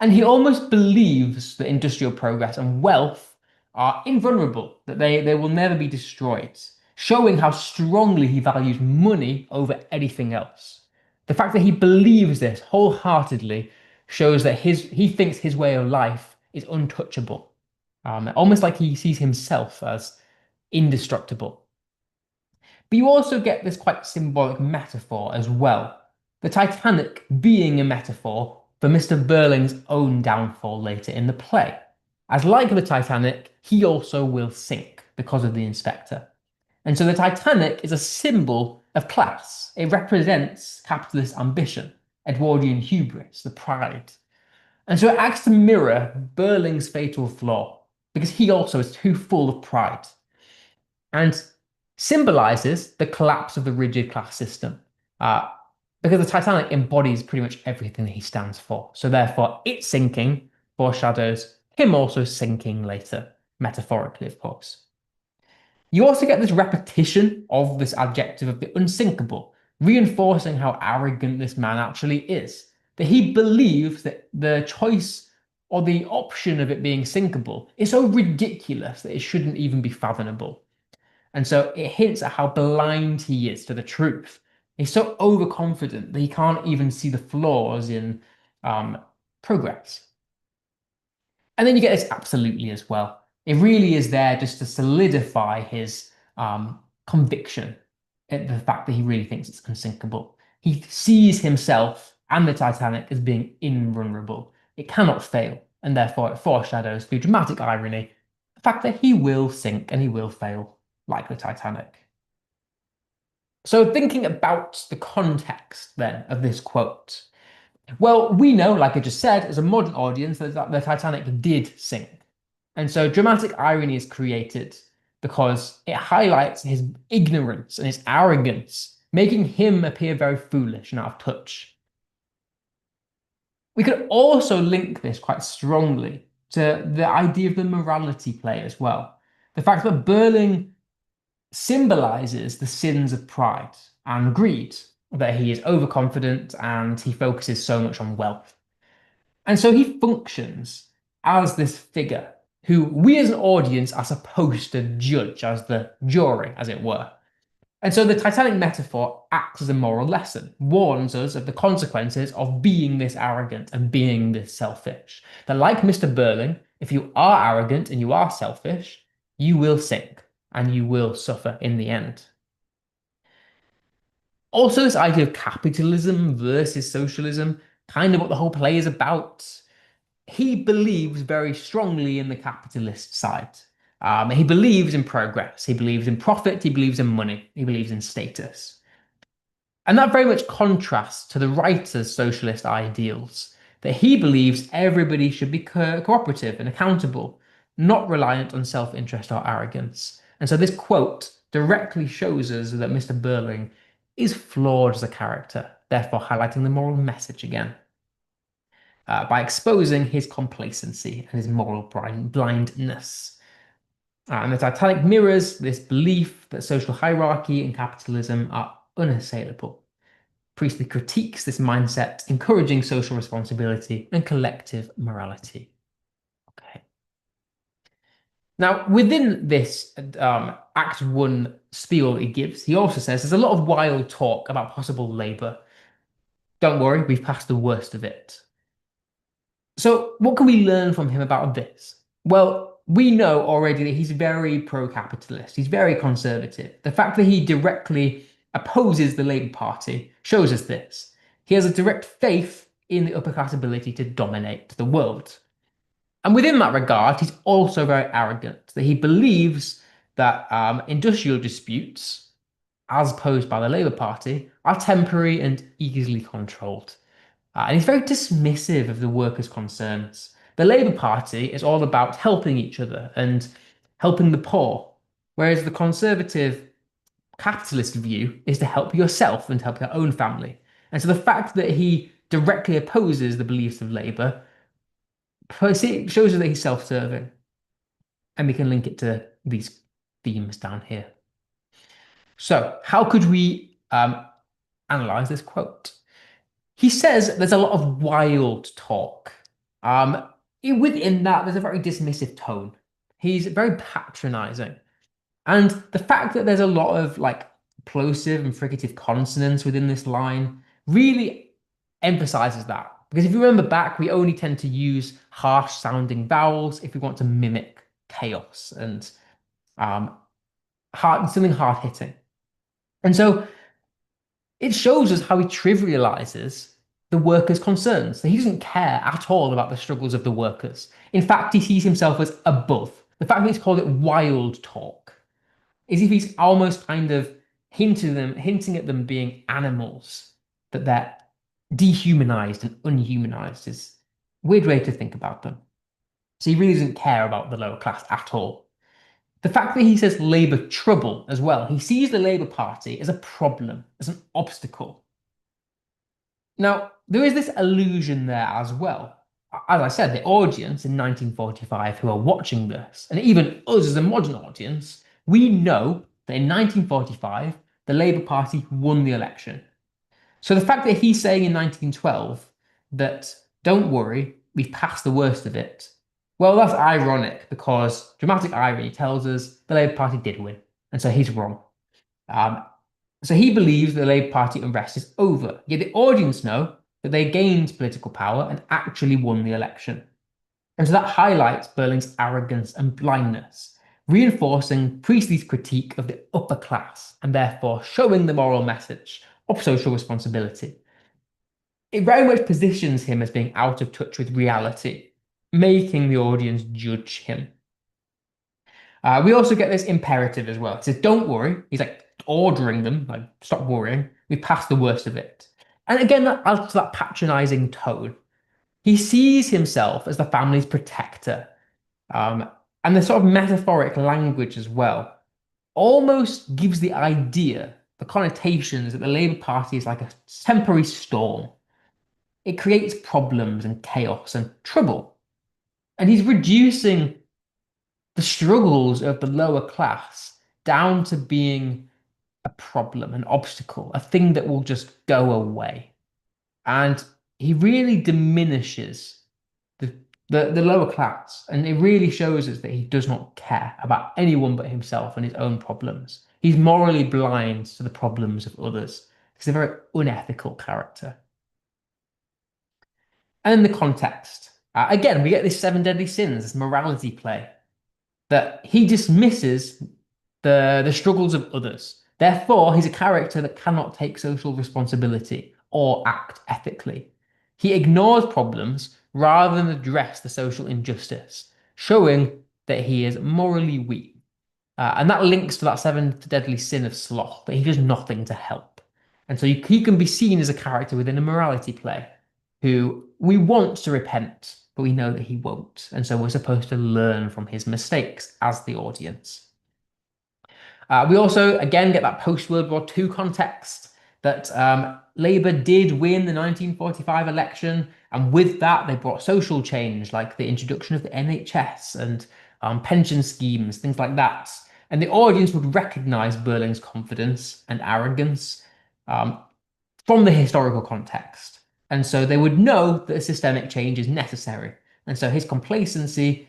And he almost believes that industrial progress and wealth are invulnerable, that they will never be destroyed, showing how strongly he values money over anything else. The fact that he believes this wholeheartedly shows that he thinks his way of life is untouchable, almost like he sees himself as indestructible. But you also get this quite symbolic metaphor as well. The Titanic being a metaphor for Mr. Burling's own downfall later in the play. As like the Titanic, he also will sink because of the inspector. And so the Titanic is a symbol of class. It represents capitalist ambition, Edwardian hubris, the pride. And so it acts to mirror Burling's fatal flaw, because he also is too full of pride. And symbolizes the collapse of the rigid class system. Because the Titanic embodies pretty much everything that he stands for. So therefore, its sinking foreshadows him also sinking later, metaphorically, of course. You also get this repetition of this adjective of the unsinkable, reinforcing how arrogant this man actually is. That he believes that the choice or the option of it being sinkable is so ridiculous that it shouldn't even be fathomable. And so it hints at how blind he is to the truth. He's so overconfident that he can't even see the flaws in progress. And then you get this absolutely as well. It really is there just to solidify his conviction at the fact that he really thinks it's unsinkable. He sees himself and the Titanic as being invulnerable. It cannot fail, and therefore it foreshadows through dramatic irony the fact that he will sink and he will fail, like the Titanic. So thinking about the context then of this quote, well, we know, like I just said, as a modern audience, that the Titanic did sink. And so dramatic irony is created because it highlights his ignorance and his arrogance making him appear very foolish and out of touch. We could also link this quite strongly to the idea of the morality play as well. The fact that Burling symbolizes the sins of pride and greed, that he is overconfident and he focuses so much on wealth. And so he functions as this figure who we as an audience are supposed to judge as the jury, as it were. And so the Titanic metaphor acts as a moral lesson, warns us of the consequences of being this arrogant and being this selfish. That, like Mr. Burling, if you are arrogant and you are selfish, you will sink and you will suffer in the end. Also, this idea of capitalism versus socialism, kind of what the whole play is about. He believes very strongly in the capitalist side. He believes in progress. He believes in profit. He believes in money. He believes in status. And that very much contrasts to the writer's socialist ideals, that he believes everybody should be cooperative and accountable, not reliant on self-interest or arrogance. And so this quote directly shows us that Mr. Burling is flawed as a character, therefore highlighting the moral message again. By exposing his complacency and his moral blindness. And the Titanic mirrors this belief that social hierarchy and capitalism are unassailable. Priestley critiques this mindset, encouraging social responsibility and collective morality. Okay. Now, within this Act 1 spiel he gives, he also says there's a lot of wild talk about possible Labour. Don't worry, we've passed the worst of it. So what can we learn from him about this? Well, we know already that he's very pro-capitalist. He's very conservative. The fact that he directly opposes the Labour Party shows us this. He has a direct faith in the upper class ability to dominate the world. And within that regard, he's also very arrogant, that he believes that industrial disputes, as posed by the Labour Party, are temporary and easily controlled. And he's very dismissive of the workers' concerns. The Labour Party is all about helping each other and helping the poor, whereas the conservative capitalist view is to help yourself and help your own family. And so the fact that he directly opposes the beliefs of Labour shows us that he's self-serving. And we can link it to these themes down here. So how could we analyze this quote? He says there's a lot of wild talk. Within that, there's a very dismissive tone. He's very patronizing. And the fact that there's a lot of like plosive and fricative consonants within this line really emphasizes that. Because if you remember back, we only tend to use harsh sounding vowels if we want to mimic chaos and something hard hitting. And so it shows us how he trivializes the workers' concerns. So he doesn't care at all about the struggles of the workers. In fact, he sees himself as above. The fact that he's called it wild talk is if he's almost kind of hinting at them being animals, that they're dehumanized and unhumanized is a weird way to think about them. So he really doesn't care about the lower class at all. The fact that he says Labour trouble as well, he sees the Labour Party as a problem, as an obstacle. Now, there is this illusion there as well. As I said, the audience in 1945 who are watching this, and even us as a modern audience, we know that in 1945, the Labour Party won the election. So the fact that he's saying in 1912 that, don't worry, we've passed the worst of it, well, that's ironic because dramatic irony tells us the Labour Party did win, and so he's wrong. So he believes the Labour Party unrest is over, yet the audience know that they gained political power and actually won the election. And so that highlights Burling's arrogance and blindness, reinforcing Priestley's critique of the upper class and therefore showing the moral message of social responsibility. It very much positions him as being out of touch with reality, making the audience judge him. We also get this imperative as well. He says, don't worry. He's like ordering them, like, stop worrying. We've passed the worst of it. And again, that adds to that patronizing tone. He sees himself as the family's protector. And the sort of metaphoric language as well almost gives the idea the connotation is that the Labour Party is like a temporary storm. It creates problems and chaos and trouble. And he's reducing the struggles of the lower class down to being a problem, an obstacle, a thing that will just go away. And he really diminishes the, the lower class. And it really shows us that he does not care about anyone but himself and his own problems. He's morally blind to the problems of others. He's a very unethical character. And in the context, again, we get this seven deadly sins, this morality play, that he dismisses the struggles of others. Therefore, he's a character that cannot take social responsibility or act ethically. He ignores problems rather than address the social injustice, showing that he is morally weak. And that links to that seventh deadly sin of sloth, that he does nothing to help. And so he can be seen as a character within a morality play who we want to repent, but we know that he won't. And so we're supposed to learn from his mistakes as the audience. We also, again, get that post-World War II context that Labour did win the 1945 election, and with that, they brought social change like the introduction of the NHS and pension schemes, things like that. And the audience would recognize Berling's confidence and arrogance from the historical context. And so they would know that a systemic change is necessary. And so his complacency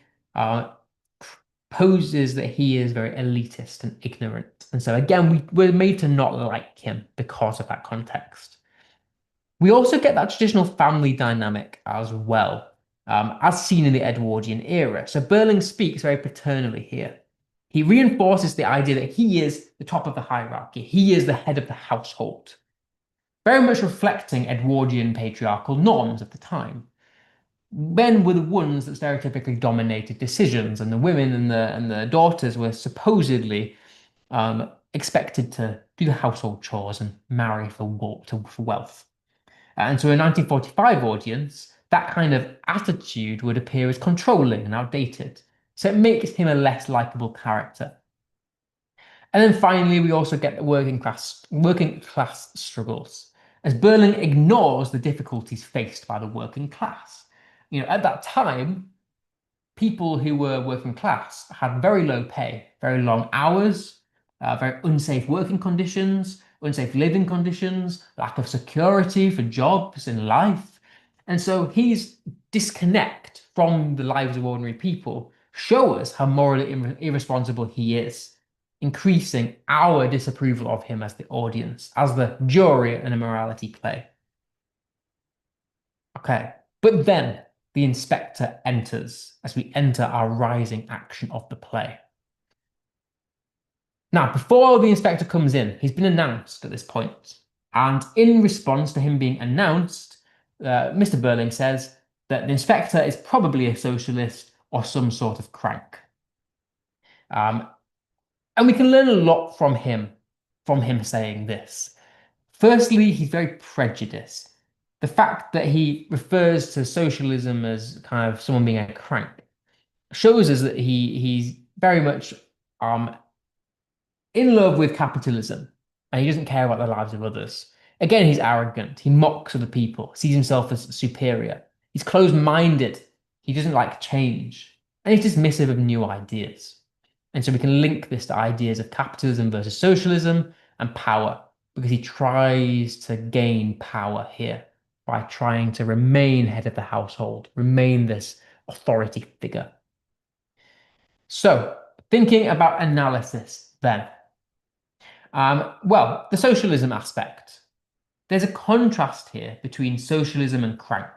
poses that he is very elitist and ignorant. And so again, we're made to not like him because of that context. We also get that traditional family dynamic as well, as seen in the Edwardian era. So Berling speaks very paternally here. He reinforces the idea that he is the top of the hierarchy. He is the head of the household, very much reflecting Edwardian patriarchal norms of the time. Men were the ones that stereotypically dominated decisions, and the women and the daughters were supposedly expected to do the household chores and marry for wealth. And so, in a 1945 audience, that kind of attitude would appear as controlling and outdated. So it makes him a less likable character. And then finally, we also get the working class struggles, as Berling ignores the difficulties faced by the working class. At that time, people who were working class had very low pay, very long hours, very unsafe working conditions, unsafe living conditions, lack of security for jobs in life. And so his disconnect from the lives of ordinary people show us how morally irresponsible he is, increasing our disapproval of him as the audience, as the jury in a morality play. Okay, but then the inspector enters as we enter our rising action of the play. Now, before the inspector comes in, he's been announced at this point. And in response to him being announced, Mr. Berling says that the inspector is probably a socialist or some sort of crank. And we can learn a lot from him saying this. Firstly, he's very prejudiced. The fact that he refers to socialism as kind of someone being a crank shows us that he's very much in love with capitalism, and he doesn't care about the lives of others. Again, he's arrogant. He mocks other people, sees himself as superior. He's closed-minded. He doesn't like change, and he's dismissive of new ideas. And so we can link this to ideas of capitalism versus socialism and power, because he tries to gain power here by trying to remain head of the household, remain this authority figure. So, thinking about analysis then. Well, the socialism aspect. There's a contrast here between socialism and crank.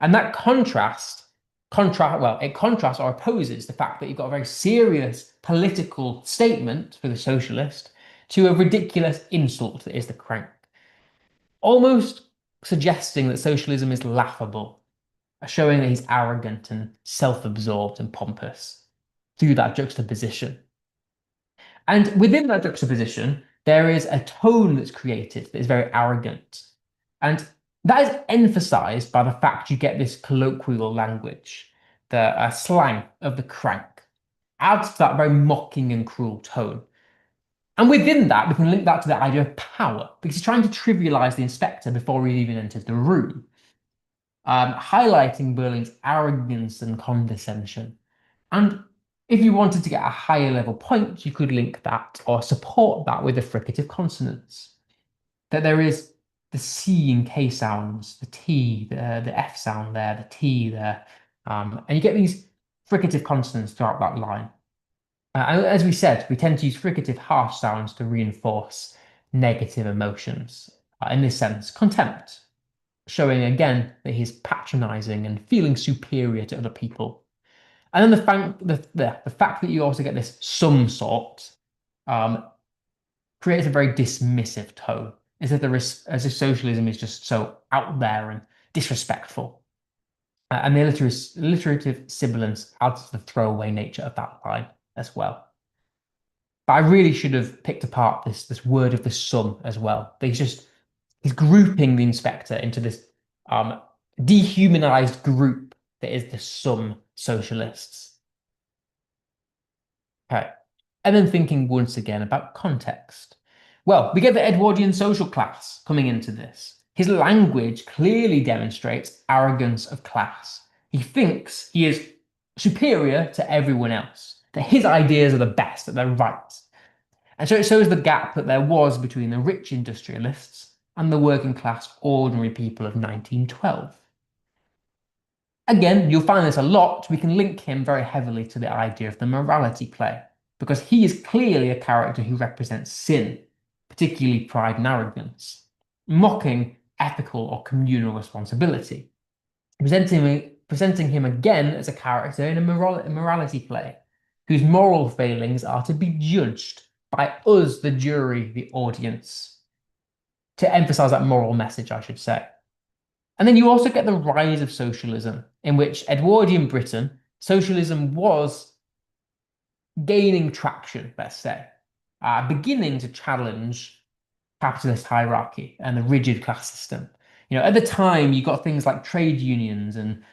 And that it contrasts or opposes the fact that you've got a very serious political statement for the socialist to a ridiculous insult that is the crank. Almost suggesting that socialism is laughable, showing that he's arrogant and self-absorbed and pompous through that juxtaposition. And within that juxtaposition, there is a tone that's created that is very arrogant. And that is emphasized by the fact you get this colloquial language, the slang of the crank, adds to that very mocking and cruel tone. And within that, we can link that to the idea of power, because he's trying to trivialize the inspector before he even enters the room, highlighting Berling's arrogance and condescension. And if you wanted to get a higher level point, you could link that or support that with the fricative consonants. That there is the C and K sounds, the T, the F sound there, the T there. And you get these fricative consonants throughout that line. As we said, we tend to use fricative harsh sounds to reinforce negative emotions. In this sense, contempt, showing again that he's patronizing and feeling superior to other people. And then the fact that you also get this some sort creates a very dismissive tone, as if socialism is just so out there and disrespectful. And the alliterative sibilance adds to the throwaway nature of that line as well. But I really should have picked apart this word of the sum as well. He's grouping the inspector into this dehumanized group that is the some socialists. Okay. And then thinking once again about context. Well, we get the Edwardian social class coming into this. His language clearly demonstrates arrogance of class. He thinks he is superior to everyone else, that his ideas are the best, that they're right. And so it shows the gap that there was between the rich industrialists and the working class ordinary people of 1912. Again, you'll find this a lot. We can link him very heavily to the idea of the morality play, because he is clearly a character who represents sin, particularly pride and arrogance, mocking ethical or communal responsibility, presenting him again as a character in a morality play, whose moral failings are to be judged by us, the jury, the audience, to emphasize that moral message, I should say. And then you also get the rise of socialism, in which Edwardian Britain, socialism was gaining traction, let's say, beginning to challenge capitalist hierarchy and the rigid class system. At the time, you got things like trade unions and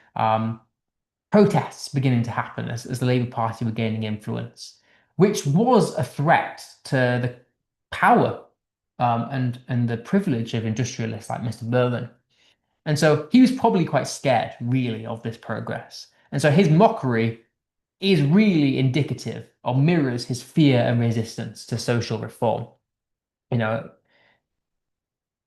protests beginning to happen as the Labour Party were gaining influence, which was a threat to the power and the privilege of industrialists like Mr. Berling. And so he was probably quite scared, really, of this progress. And so his mockery is really indicative or mirrors his fear and resistance to social reform. And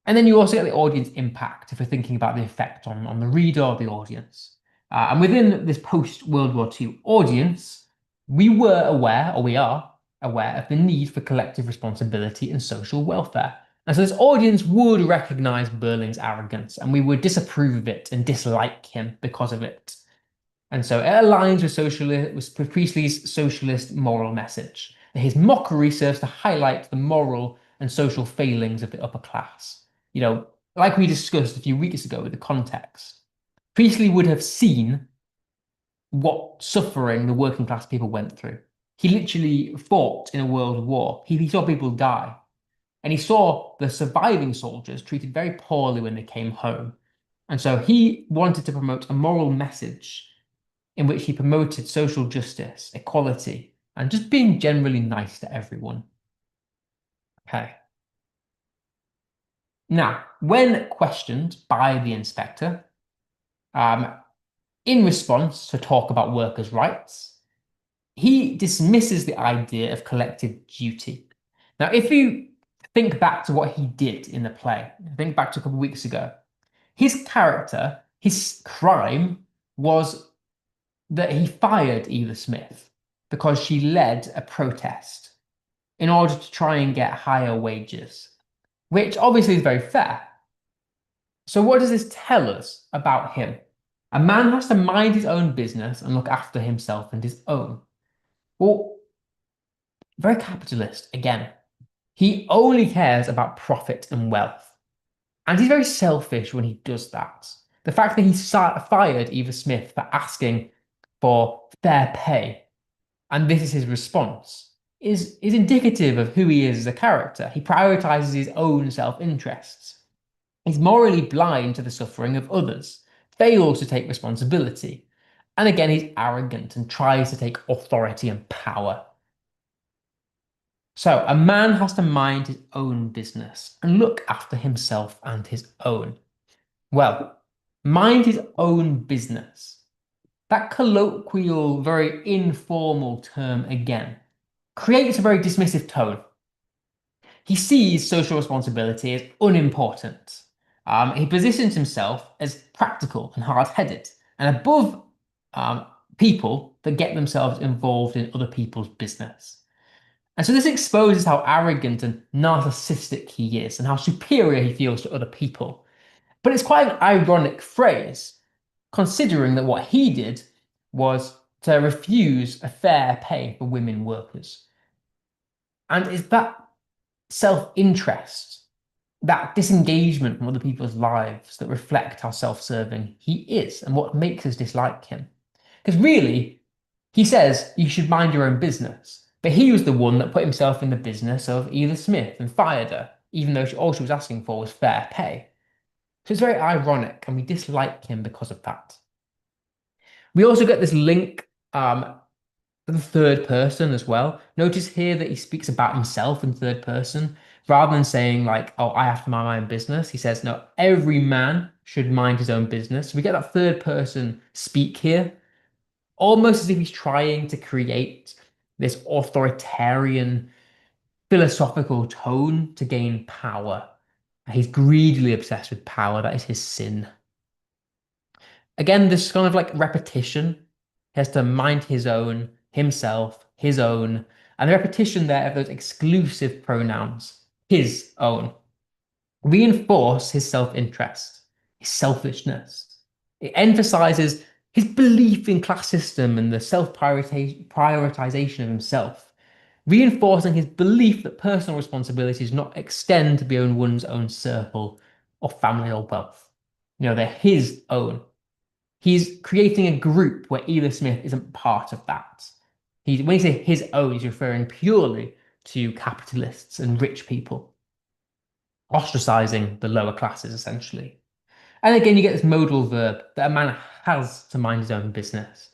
then you also get the audience impact if we're thinking about the effect on the reader or the audience. And within this post-World War II audience, we were aware, or we are aware, of the need for collective responsibility and social welfare. And so this audience would recognize Berling's arrogance, and we would disapprove of it and dislike him because of it. And so it aligns with Priestley's socialist moral message, that his mockery serves to highlight the moral and social failings of the upper class. Like we discussed a few weeks ago with the context, Priestley would have seen what suffering the working class people went through. He literally fought in a world war. He saw people die. And he saw the surviving soldiers treated very poorly when they came home. And so he wanted to promote a moral message in which he promoted social justice, equality, and just being generally nice to everyone. Okay. Now, when questioned by the inspector, in response to talk about workers' rights, he dismisses the idea of collective duty. Now, if you think back to what he did in the play, think back to a couple of weeks ago, his character, his crime was that he fired Eva Smith because she led a protest in order to try and get higher wages, which obviously is very fair. So what does this tell us about him? A man has to mind his own business and look after himself and his own. Well, very capitalist again. He only cares about profit and wealth. And he's very selfish when he does that. The fact that he fired Eva Smith for asking for fair pay, and this is his response, is indicative of who he is as a character. He prioritizes his own self-interests. He's morally blind to the suffering of others, fails to take responsibility. And again, he's arrogant and tries to take authority and power. So a man has to mind his own business and look after himself and his own. Well, mind his own business. That colloquial, very informal term again creates a very dismissive tone. He sees social responsibility as unimportant. He positions himself as practical and hard-headed and above um, people that get themselves involved in other people's business. And so this exposes how arrogant and narcissistic he is and how superior he feels to other people. But it's quite an ironic phrase, considering that what he did was to refuse a fair pay for women workers. And it's that self-interest, that disengagement from other people's lives that reflect how self-serving he is and what makes us dislike him. Because really, he says you should mind your own business, but he was the one that put himself in the business of Edith Smith and fired her, even though all she was asking for was fair pay. So it's very ironic, and we dislike him because of that. We also get this link to the third person as well. Notice here that he speaks about himself in third person rather than saying like, "Oh, I have to mind my own business." He says, "No, every man should mind his own business." So we get that third person speak here, almost as if he's trying to create this authoritarian philosophical tone to gain power. He's greedily obsessed with power. That is his sin. Again, this kind of like repetition. He has to mind his own, himself, his own, and the repetition there of those exclusive pronouns, his own, reinforce his self-interest, his selfishness. It emphasizes his belief in class system and the self-prioritization of himself, reinforcing his belief that personal responsibilities not extend beyond one's own circle or family or wealth. They're his own. He's creating a group where Edith Smith isn't part of that. When he says his own, he's referring purely to capitalists and rich people, ostracizing the lower classes, essentially. And again, you get this modal verb that a man has to mind his own business.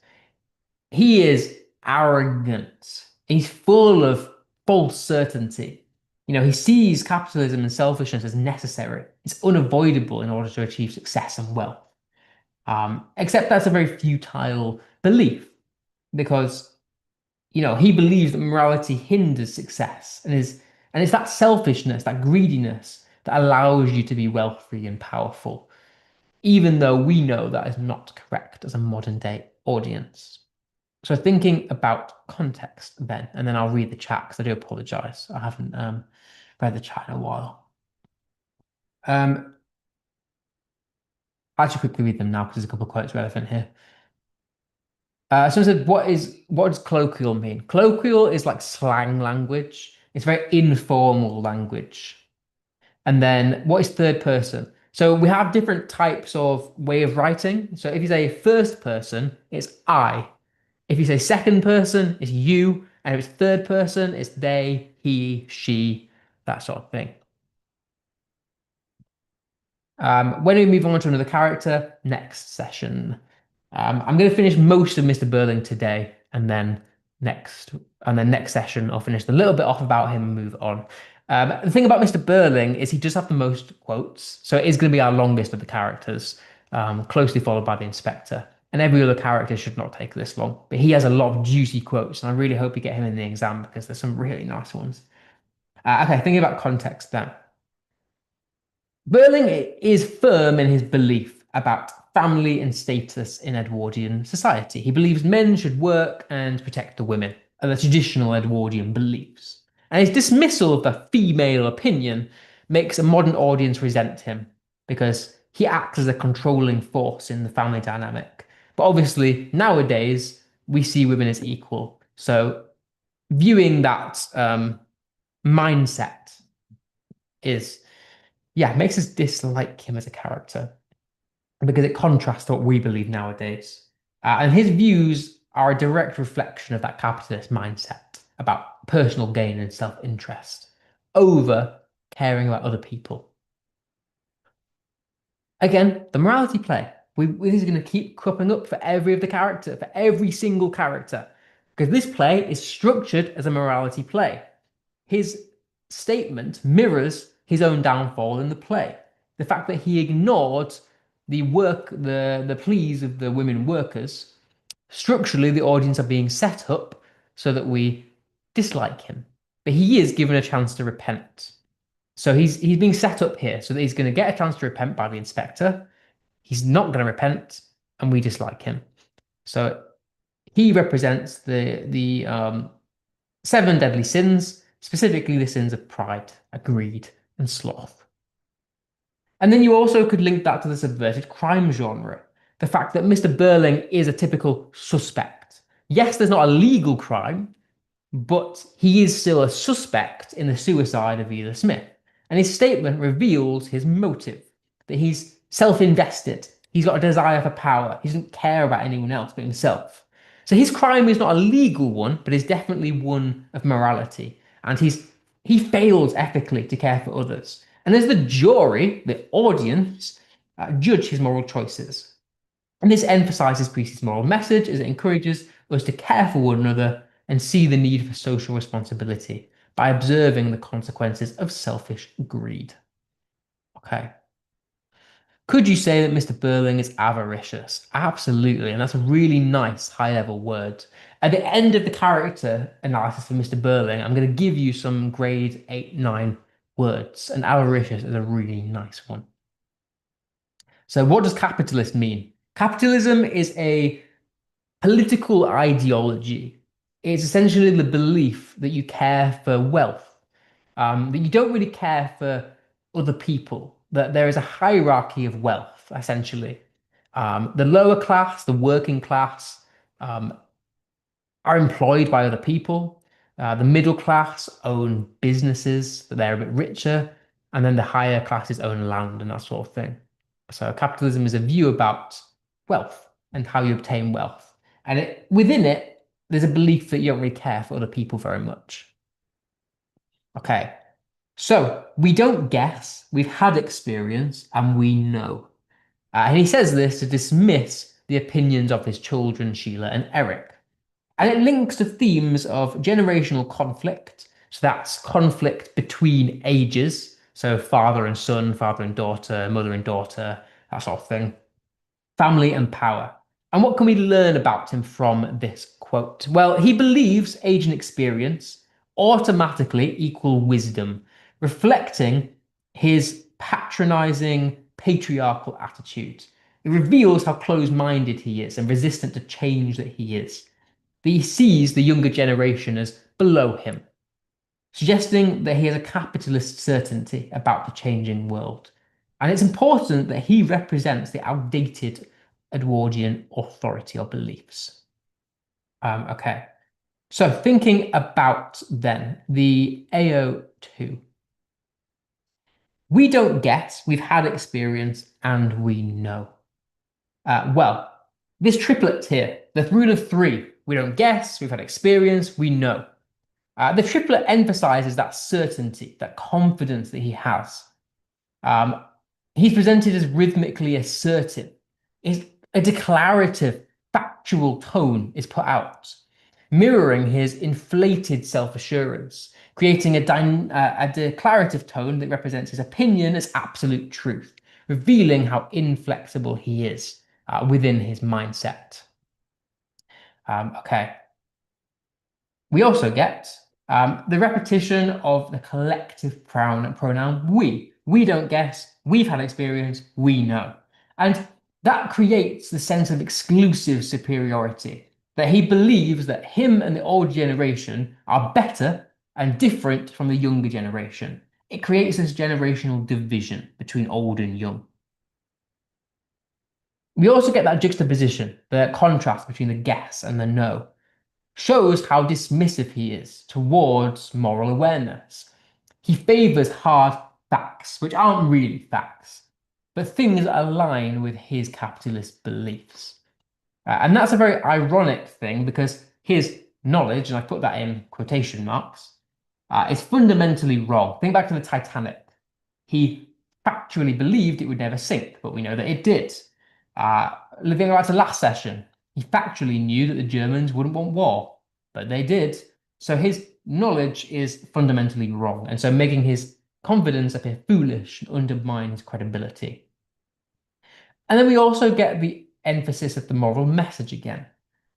He is arrogant. He's full of false certainty. He sees capitalism and selfishness as necessary. It's unavoidable in order to achieve success and wealth. Except that's a very futile belief because, he believes that morality hinders success and it's that selfishness, that greediness that allows you to be wealthy and powerful, even though we know that is not correct as a modern day audience. So thinking about context then, and then I'll read the chat because I do apologize. I haven't read the chat in a while. I'll actually quickly read them now because there's a couple of quotes relevant here. Someone said, what does colloquial mean? Colloquial is like slang language. It's very informal language. And then what is third person? So we have different types of way of writing. So if you say first person, it's I. If you say second person, it's you. And if it's third person, it's they, he, she, that sort of thing. When we move on to another character, next session. I'm going to finish most of Mr. Burling today, and then next session I'll finish a little bit off about him and move on. The thing about Mr. Burling is he does have the most quotes, so it is going to be our longest of the characters, closely followed by the inspector. And every other character should not take this long, but he has a lot of juicy quotes, and I really hope you get him in the exam because there's some really nice ones. Okay, thinking about context then. Burling is firm in his belief about family and status in Edwardian society. He believes men should work and protect the women, are the traditional Edwardian beliefs. And his dismissal of the female opinion makes a modern audience resent him because he acts as a controlling force in the family dynamic. But obviously, nowadays, we see women as equal. So viewing that mindset is makes us dislike him as a character because it contrasts to what we believe nowadays. And his views are a direct reflection of that capitalist mindset about personal gain and self-interest over caring about other people. Again, the morality play. This is going to keep cropping up for every single character, because this play is structured as a morality play. his statement mirrors his own downfall in the play. The fact that he ignored the pleas of the women workers. Structurally, the audience are being set up so that we dislike him. But he is given a chance to repent. So he's being set up here so that he's going to get a chance to repent by the inspector. He's not going to repent, and we dislike him. So he represents the seven deadly sins, specifically the sins of pride, greed, and sloth. And then you also could link that to the subverted crime genre. The fact that Mr. Burling is a typical suspect. Yes, there's not a legal crime, but he is still a suspect in the suicide of Ela Smith. And his statement reveals his motive, that he's self-invested. He's got a desire for power. He doesn't care about anyone else but himself. So his crime is not a legal one, but is definitely one of morality. And he fails ethically to care for others. And as the jury, the audience, judge his moral choices. And this emphasizes Priestley's moral message as it encourages us to care for one another and see the need for social responsibility by observing the consequences of selfish greed. Okay. Could you say that Mr. Burling is avaricious? Absolutely, and that's a really nice high-level word. At the end of the character analysis for Mr. Burling, I'm going to give you some grade 8, 9 words, and avaricious is a really nice one. So what does capitalist mean? Capitalism is a political ideology. It's essentially the belief that you care for wealth, that you don't really care for other people, that there is a hierarchy of wealth, essentially. The lower class, the working class, are employed by other people. The middle class own businesses, but they're a bit richer. And then the higher classes own land and that sort of thing. So capitalism is a view about wealth and how you obtain wealth. And within it, there's a belief that you don't really care for other people very much. Okay, so we don't guess, we've had experience, and we know. And he says this to dismiss the opinions of his children, Sheila and Eric. And it links to themes of generational conflict. So that's conflict between ages. So father and son, father and daughter, mother and daughter, that sort of thing. Family and power. And what can we learn about him from this quote? Well, he believes age and experience automatically equal wisdom, reflecting his patronizing patriarchal attitude. It reveals how close-minded he is and resistant to change that he is. That he sees the younger generation as below him, suggesting that he has a capitalist certainty about the changing world. And it's important that he represents the outdated Edwardian authority or beliefs. Okay, so thinking about then the AO2. We don't guess, we've had experience, and we know. Well, this triplet here, the rule of three, we don't guess, we've had experience, we know. The triplet emphasizes that certainty, that confidence that he has. He's presented as rhythmically assertive. A declarative, factual tone is put out, mirroring his inflated self-assurance, creating a declarative tone that represents his opinion as absolute truth, revealing how inflexible he is within his mindset. Okay. We also get the repetition of the collective pronoun we. We don't guess, we've had experience, we know. And that creates the sense of exclusive superiority, that he believes that him and the old generation are better and different from the younger generation. It creates this generational division between old and young. We also get that juxtaposition, the contrast between the guess and the know. Shows how dismissive he is towards moral awareness. He favors hard facts, which aren't really facts, but things that align with his capitalist beliefs. And that's a very ironic thing because his knowledge, and I put that in quotation marks, is fundamentally wrong. Think back to the Titanic. He factually believed it would never sink, but we know that it did. Living back to last session, he factually knew that the Germans wouldn't want war, but they did. So his knowledge is fundamentally wrong, and so making his confidence appear foolish and undermine his credibility. And then we also get the emphasis of the moral message again,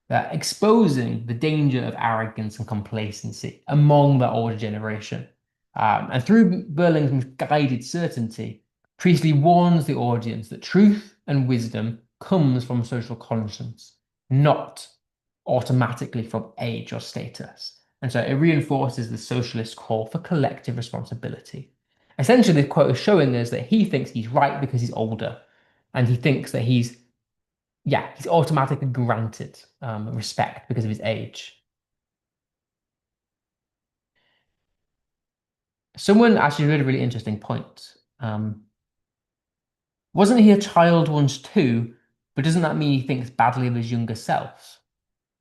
that exposing the danger of arrogance and complacency among the older generation. And through Burlington's guided certainty, Priestley warns the audience that truth and wisdom comes from social conscience, not automatically from age or status. And so it reinforces the socialist call for collective responsibility. Essentially, the quote is showing us that he thinks he's right because he's older, and he thinks that he's automatically granted respect because of his age. Someone actually made a really interesting point. Wasn't he a child once too, but doesn't that mean he thinks badly of his younger self?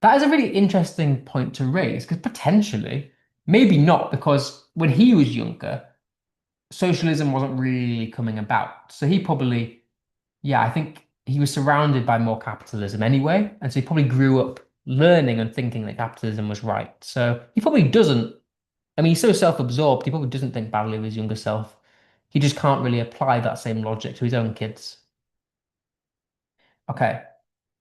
That is a really interesting point to raise, because potentially, maybe not, because when he was younger, socialism wasn't really coming about. So he probably, I think he was surrounded by more capitalism anyway. And so he probably grew up learning and thinking that capitalism was right. So he probably doesn't, I mean, he's so self-absorbed, he probably doesn't think badly of his younger self. He just can't really apply that same logic to his own kids. Okay.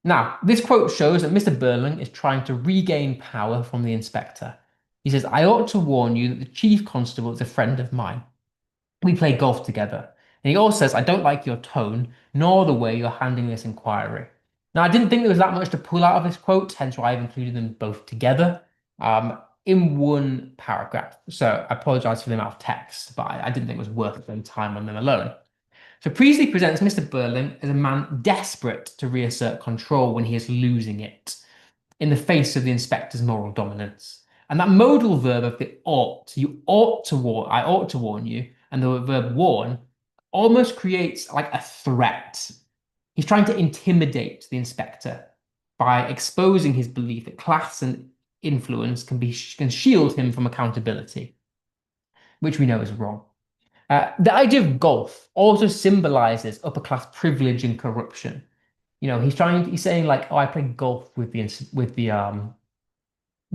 Now, this quote shows that Mr. Burling is trying to regain power from the inspector. He says, I ought to warn you that the chief constable is a friend of mine. We play golf together. And he also says, I don't like your tone, nor the way you're handling this inquiry. Now, I didn't think there was that much to pull out of this quote, hence why I've included them both together in one paragraph. So I apologize for the amount of text, but I didn't think it was worth spending time on them alone. So Priestley presents Mr. Burling as a man desperate to reassert control when he is losing it in the face of the inspector's moral dominance. And that modal verb of the ought, you ought to warn, I ought to warn you, and the verb warn almost creates like a threat. He's trying to intimidate the inspector by exposing his belief that class and influence can shield him from accountability, which we know is wrong. The idea of golf also symbolizes upper class privilege and corruption. You know, he's saying like, oh, I play golf with the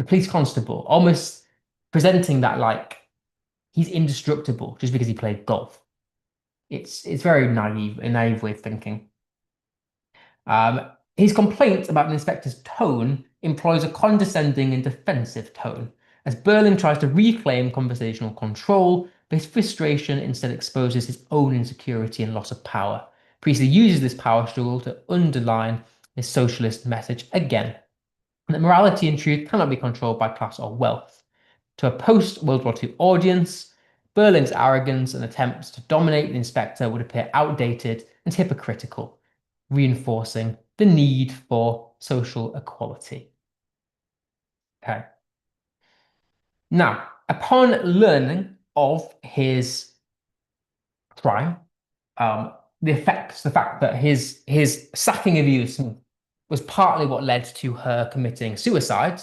police constable, almost presenting that like he's indestructible just because he played golf. It's very naive, a naive way of thinking. His complaint about the inspector's tone employs a condescending and defensive tone, as Burling tries to reclaim conversational control, but his frustration instead exposes his own insecurity and loss of power. Priestley uses this power struggle to underline his socialist message again, that morality and truth cannot be controlled by class or wealth. To a post-World War II audience, Burling's arrogance and attempts to dominate the inspector would appear outdated and hypocritical, reinforcing the need for social equality. Okay. Now, upon learning of his crime, the fact that his sacking of Edith Smith was partly what led to her committing suicide,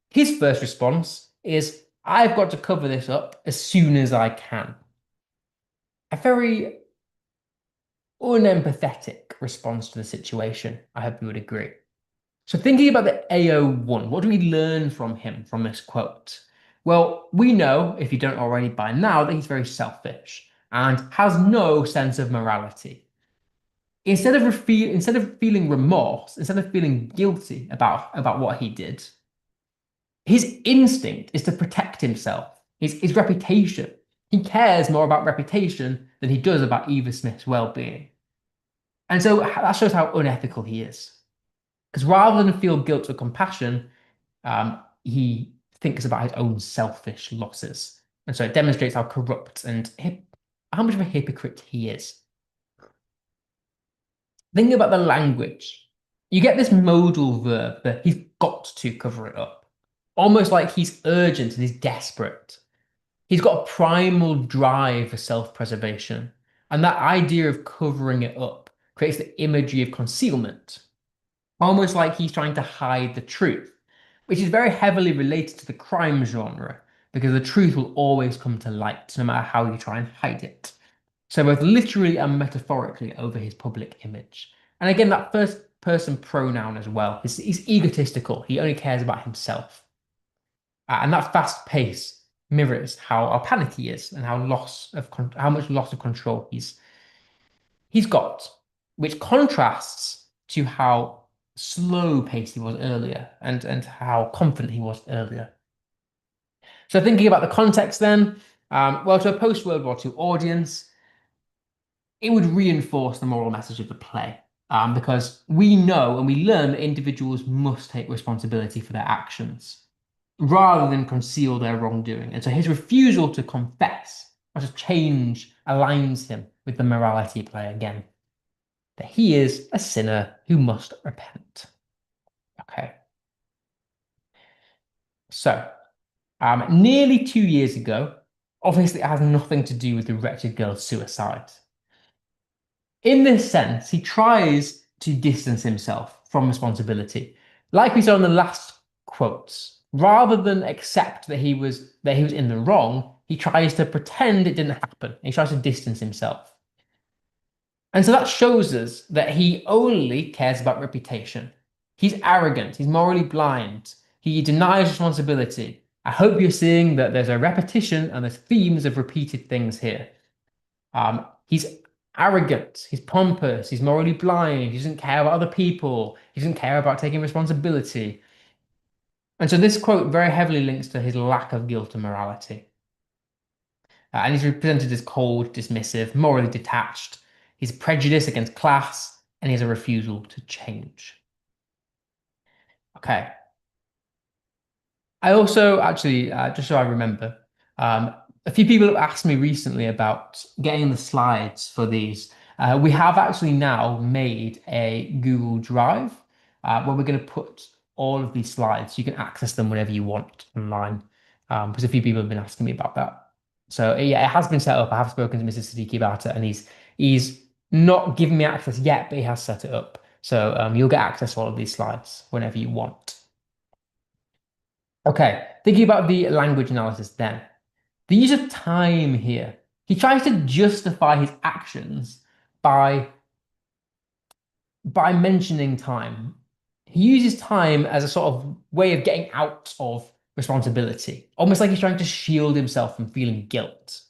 his first response is, I've got to cover this up as soon as I can. A very unempathetic response to the situation, I hope you would agree. So thinking about the AO1, what do we learn from him from this quote? Well, we know, if you don't already by now, that he's very selfish and has no sense of morality. Instead of feeling remorse, instead of feeling guilty about what he did, his instinct is to protect himself, his reputation. He cares more about reputation than he does about Eva Smith's well-being. And so that shows how unethical he is. Because rather than feel guilt or compassion, he thinks about his own selfish losses. And so it demonstrates how corrupt and how much of a hypocrite he is. Thinking about the language, you get this modal verb that he's got to cover it up. Almost like he's urgent and he's desperate. He's got a primal drive for self-preservation. And that idea of covering it up creates the imagery of concealment. Almost like he's trying to hide the truth, which is very heavily related to the crime genre, because the truth will always come to light, no matter how you try and hide it. So both literally and metaphorically over his public image. And again, that first person pronoun as well. He's egotistical. He only cares about himself. And that fast pace mirrors how panicked he is and how much loss of control he's got, which contrasts to how slow paced he was earlier and how confident he was earlier. So thinking about the context then, well, to a post-World War II audience, it would reinforce the moral message of the play. Because we know and we learn that individuals must take responsibility for their actions rather than conceal their wrongdoing. And so his refusal to confess or to change aligns him with the morality play again, that he is a sinner who must repent. Okay. So, nearly 2 years ago, obviously it has nothing to do with the wretched girl's suicide. In this sense, he tries to distance himself from responsibility. Like we saw in the last quotes, rather than accept that he was in the wrong, he tries to pretend it didn't happen. He tries to distance himself. And so that shows us that he only cares about reputation. He's arrogant, he's morally blind, he denies responsibility. I hope you're seeing that there's a repetition and there's themes of repeated things here. He's arrogant, he's pompous, he's morally blind, he doesn't care about other people, he doesn't care about taking responsibility. And so this quote very heavily links to his lack of guilt and morality. And he's represented as cold, dismissive, morally detached. He's prejudiced against class, and he has a refusal to change. Okay. I also actually, just so I remember, a few people have asked me recently about getting the slides for these. We have actually now made a Google Drive where we're going to put all of these slides so you can access them whenever you want online. Because a few people have been asking me about that. So yeah, it has been set up. I have spoken to Mr. Siddiqui about it, and he's not given me access yet, but he has set it up. So you'll get access to all of these slides whenever you want. Okay, thinking about the language analysis then. The use of time here. He tries to justify his actions by mentioning time. He uses time as a sort of way of getting out of responsibility, almost like he's trying to shield himself from feeling guilt,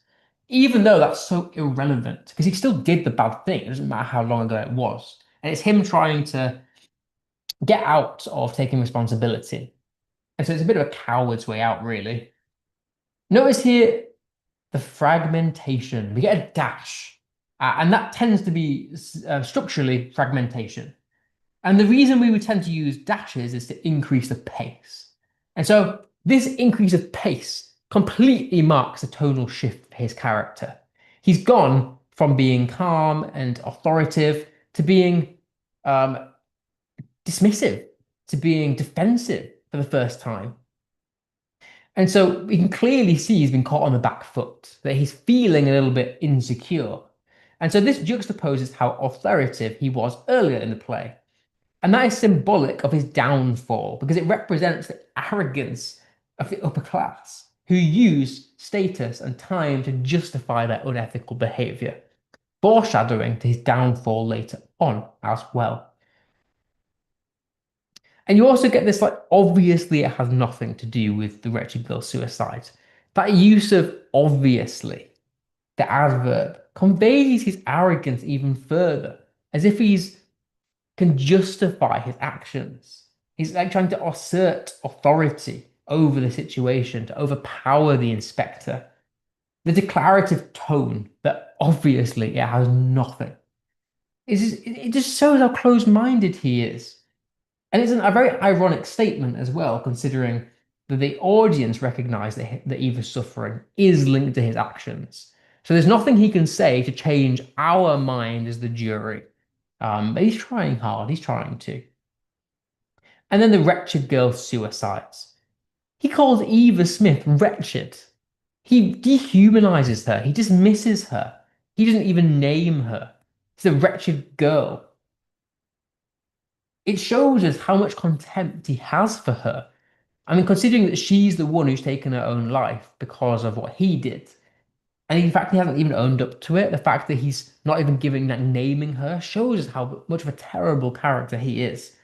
even though that's so irrelevant because he still did the bad thing. It doesn't matter how long ago it was. And it's him trying to get out of taking responsibility. And so it's a bit of a coward's way out, really. Notice here the fragmentation. We get a dash, and that tends to be structurally fragmentation. And the reason we would tend to use dashes is to increase the pace. And so this increase of pace completely marks a tonal shift for his character. He's gone from being calm and authoritative to being dismissive, to being defensive for the first time. And so we can clearly see he's been caught on the back foot, that he's feeling a little bit insecure. And so this juxtaposes how authoritative he was earlier in the play. And that is symbolic of his downfall because it represents the arrogance of the upper class who use status and time to justify their unethical behavior, foreshadowing to his downfall later on as well. And you also get this, like, obviously it has nothing to do with the wretched girl's suicide. That use of obviously, the adverb, conveys his arrogance even further, as if he's can justify his actions. He's like trying to assert authority over the situation, to overpower the inspector. The declarative tone that obviously it has nothing. It just shows how close-minded he is. And it's a very ironic statement as well, considering that the audience recognize that Eva's suffering is linked to his actions. So there's nothing he can say to change our mind as the jury. But he's trying hard, he's trying to. And then the wretched girl suicides. He calls Eva Smith wretched. He dehumanizes her, he dismisses her. He doesn't even name her. It's a wretched girl. It shows us how much contempt he has for her. I mean, considering that she's the one who's taken her own life because of what he did. And in fact, he hasn't even owned up to it. The fact that he's not even giving that naming her shows us how much of a terrible character he is.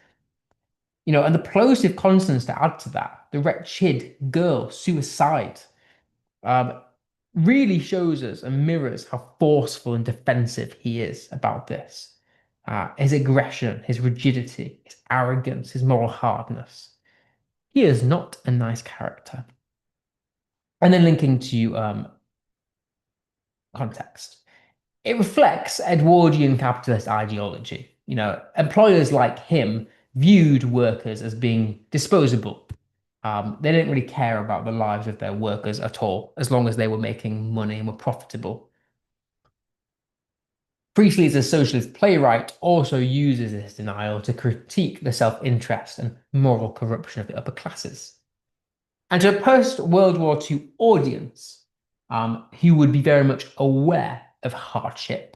And the plosive consonants to add to that, the wretched girl, suicide. um, really shows us and mirrors how forceful and defensive he is about this. His aggression, his rigidity, his arrogance, his moral hardness. He is not a nice character. And then linking to context. It reflects Edwardian capitalist ideology. Employers like him viewed workers as being disposable. They didn't really care about the lives of their workers at all, as long as they were making money and were profitable. Priestley, as a socialist playwright, also uses this denial to critique the self-interest and moral corruption of the upper classes. And to a post-World War II audience, who would be very much aware of hardship,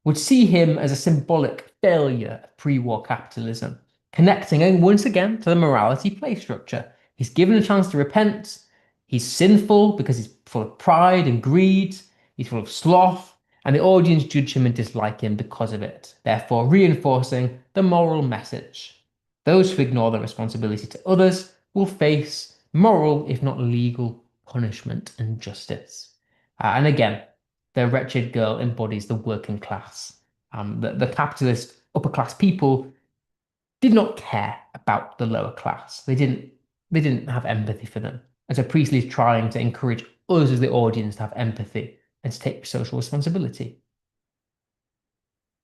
would see him as a symbolic failure of pre-war capitalism, connecting once again to the morality play structure. He's given a chance to repent. He's sinful because he's full of pride and greed. He's full of sloth, and the audience judge him and dislike him because of it, therefore reinforcing the moral message. Those who ignore their responsibility to others will face moral, if not legal, punishment and justice. And again, the wretched girl embodies the working class. The capitalist upper class people did not care about the lower class. They didn't have empathy for them. And so Priestley is trying to encourage us as the audience to have empathy and to take social responsibility.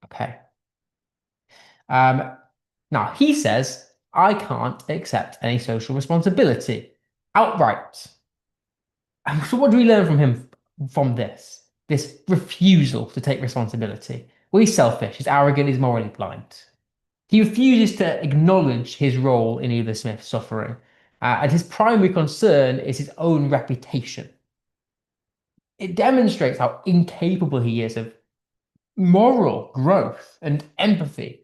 Okay. Now he says, I can't accept any social responsibility outright. So what do we learn from him from this? This refusal to take responsibility. Well, he's selfish, he's arrogant, he's morally blind. He refuses to acknowledge his role in Edith Smith's suffering, and his primary concern is his own reputation. It demonstrates how incapable he is of moral growth and empathy,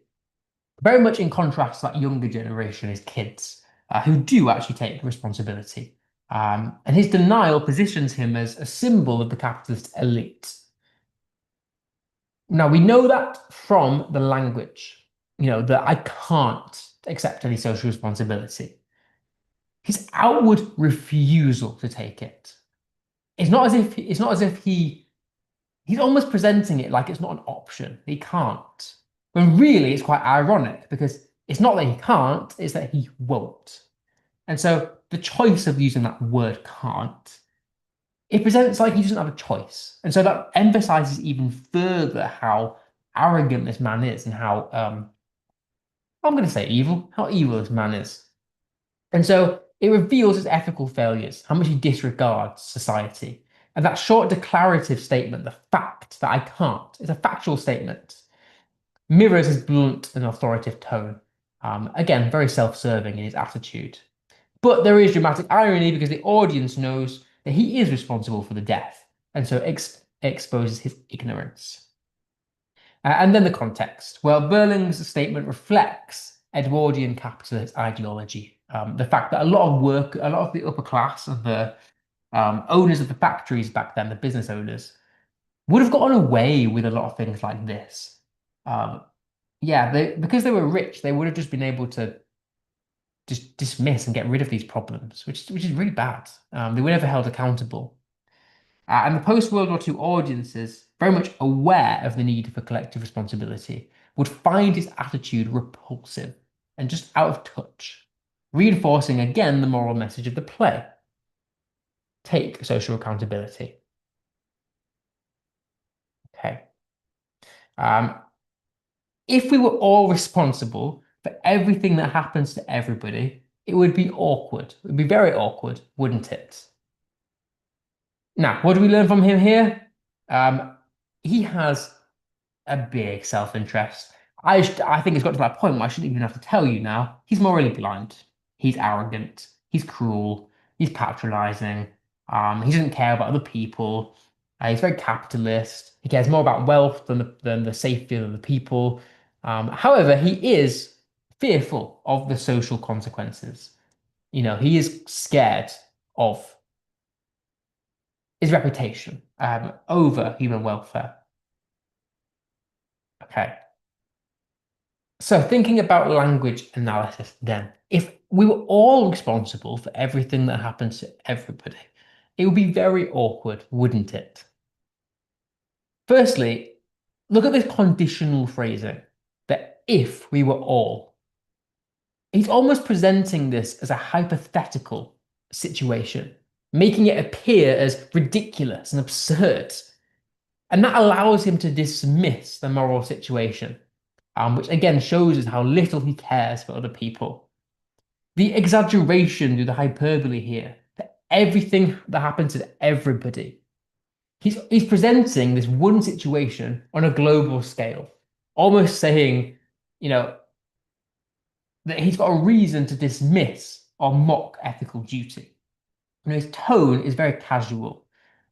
very much in contrast to that younger generation, his kids, who do actually take responsibility. And his denial positions him as a symbol of the capitalist elite. Now, we know that from the language, that I can't accept any social responsibility. His outward refusal to take it. It's not as if he's almost presenting it like it's not an option. He can't. When really it's quite ironic because it's not that he can't, it's that he won't. And so the choice of using that word can't, it presents like he doesn't have a choice. And so that emphasizes even further how arrogant this man is and how, I'm going to say evil, how evil this man is. And so it reveals his ethical failures, how much he disregards society. And that short declarative statement, the fact that I can't, is a factual statement, mirrors his blunt and authoritative tone. Again, very self-serving in his attitude. But there is dramatic irony because the audience knows that he is responsible for the death, and so exposes his ignorance. And then the context. Well, Berling's statement reflects Edwardian capitalist ideology. The fact that a lot of the upper class and the owners of the factories back then, the business owners, would have gotten away with a lot of things like this. Because they were rich, they would have just been able to just dismiss and get rid of these problems, which is really bad. They were never held accountable. And the post-World War II audiences, very much aware of the need for collective responsibility, would find his attitude repulsive and just out of touch, reinforcing again the moral message of the play. Take social accountability. Okay. If we were all responsible for everything that happens to everybody, it would be awkward. It would be very awkward, wouldn't it? Now, what do we learn from him here? He has a big self-interest. I think it's got to that point where I shouldn't even have to tell you now. He's morally blind. He's arrogant. He's cruel. He's patronizing. He doesn't care about other people. He's very capitalist. He cares more about wealth than the safety of the people. However, he is fearful of the social consequences. He is scared of his reputation over human welfare. Okay. So thinking about language analysis then, if we were all responsible for everything that happens to everybody, It would be very awkward, wouldn't it? Firstly, look at this conditional phrasing, that if we were all. He's almost presenting this as a hypothetical situation, making it appear as ridiculous and absurd. And that allows him to dismiss the moral situation, which again shows us how little he cares for other people. The exaggeration through the hyperbole here, that everything that happens to everybody. He's presenting this one situation on a global scale, almost saying, you know, that he's got a reason to dismiss or mock ethical duty. His tone is very casual.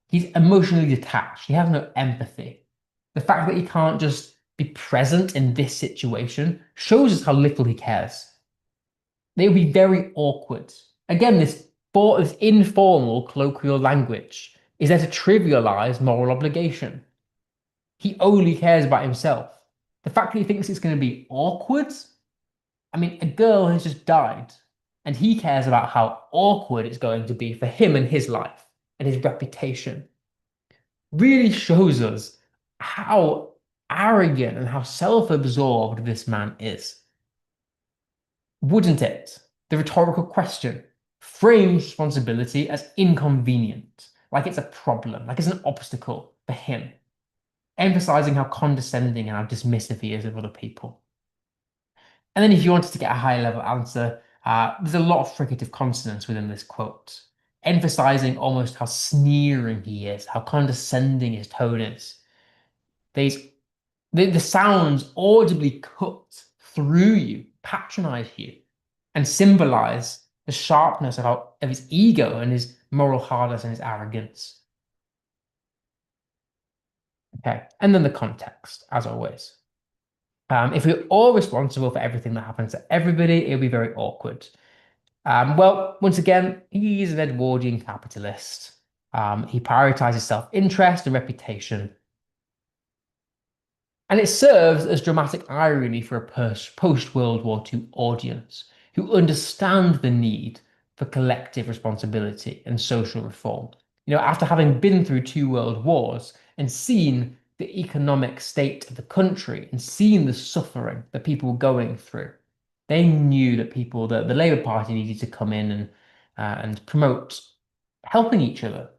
He's emotionally detached. He has no empathy. The fact that he can't just be present in this situation shows us how little he cares. They would be very awkward. Again, this informal colloquial language is there to trivialize moral obligation. He only cares about himself. The fact that he thinks it's going to be awkward, I mean, a girl has just died, and he cares about how awkward it's going to be for him and his life and his reputation. Really shows us how arrogant and how self-absorbed this man is. Wouldn't it? The rhetorical question frames responsibility as inconvenient, like it's a problem, like it's an obstacle for him, emphasizing how condescending and how dismissive he is of other people. And then if you wanted to get a high level answer, there's a lot of fricative consonants within this quote, emphasizing almost how sneering he is, how condescending his tone is. The sounds audibly cut through you, patronize you, and symbolize the sharpness of his ego and his moral hardness and his arrogance. Okay, and then the context, as always. If we're all responsible for everything that happens to everybody, it'll be very awkward. Well, once again, he's an Edwardian capitalist. He prioritizes self-interest and reputation. And it serves as dramatic irony for a post-World War II audience who understand the need for collective responsibility and social reform. After having been through two world wars and seen the economic state of the country and seen the suffering that people were going through, they knew that the Labour Party needed to come in and promote helping each other.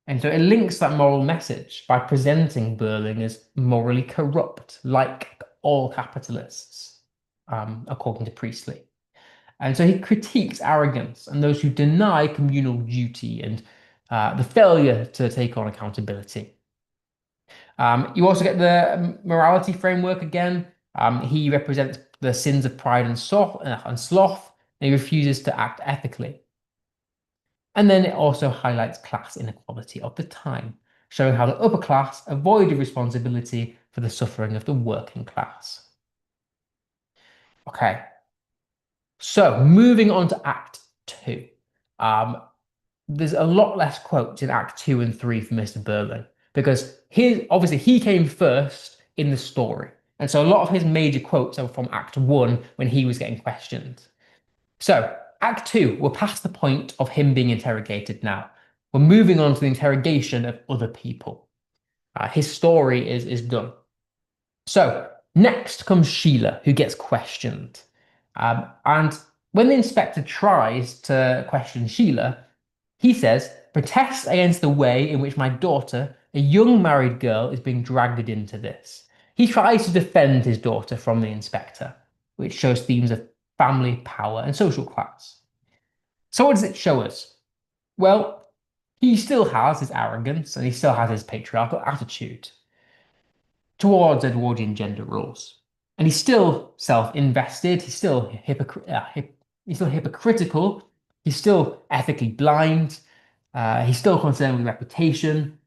And so it links that moral message by presenting Berling as morally corrupt, like all capitalists, according to Priestley. And so he critiques arrogance and those who deny communal duty and the failure to take on accountability. You also get the morality framework again. He represents the sins of pride and sloth, and he refuses to act ethically. And then it also highlights class inequality of the time, showing how the upper class avoided responsibility for the suffering of the working class. Okay, so moving on to Act 2. There's a lot less quotes in Act 2 and 3 for Mr. Berling, because obviously he came first in the story. And so a lot of his major quotes are from Act 1 when he was getting questioned. So Act 2, we're past the point of him being interrogated now. We're moving on to the interrogation of other people. His story is done. So next comes Sheila, who gets questioned. And when the inspector tries to question Sheila, he says, "Protest against the way in which my daughter, a young married girl, is being dragged into this." He tries to defend his daughter from the inspector, which shows themes of family, power, and social class. So what does it show us? Well, he still has his arrogance and he still has his patriarchal attitude towards Edwardian gender roles. And he's still self-invested, he's still hypocritical, he's still ethically blind, he's still concerned with reputation,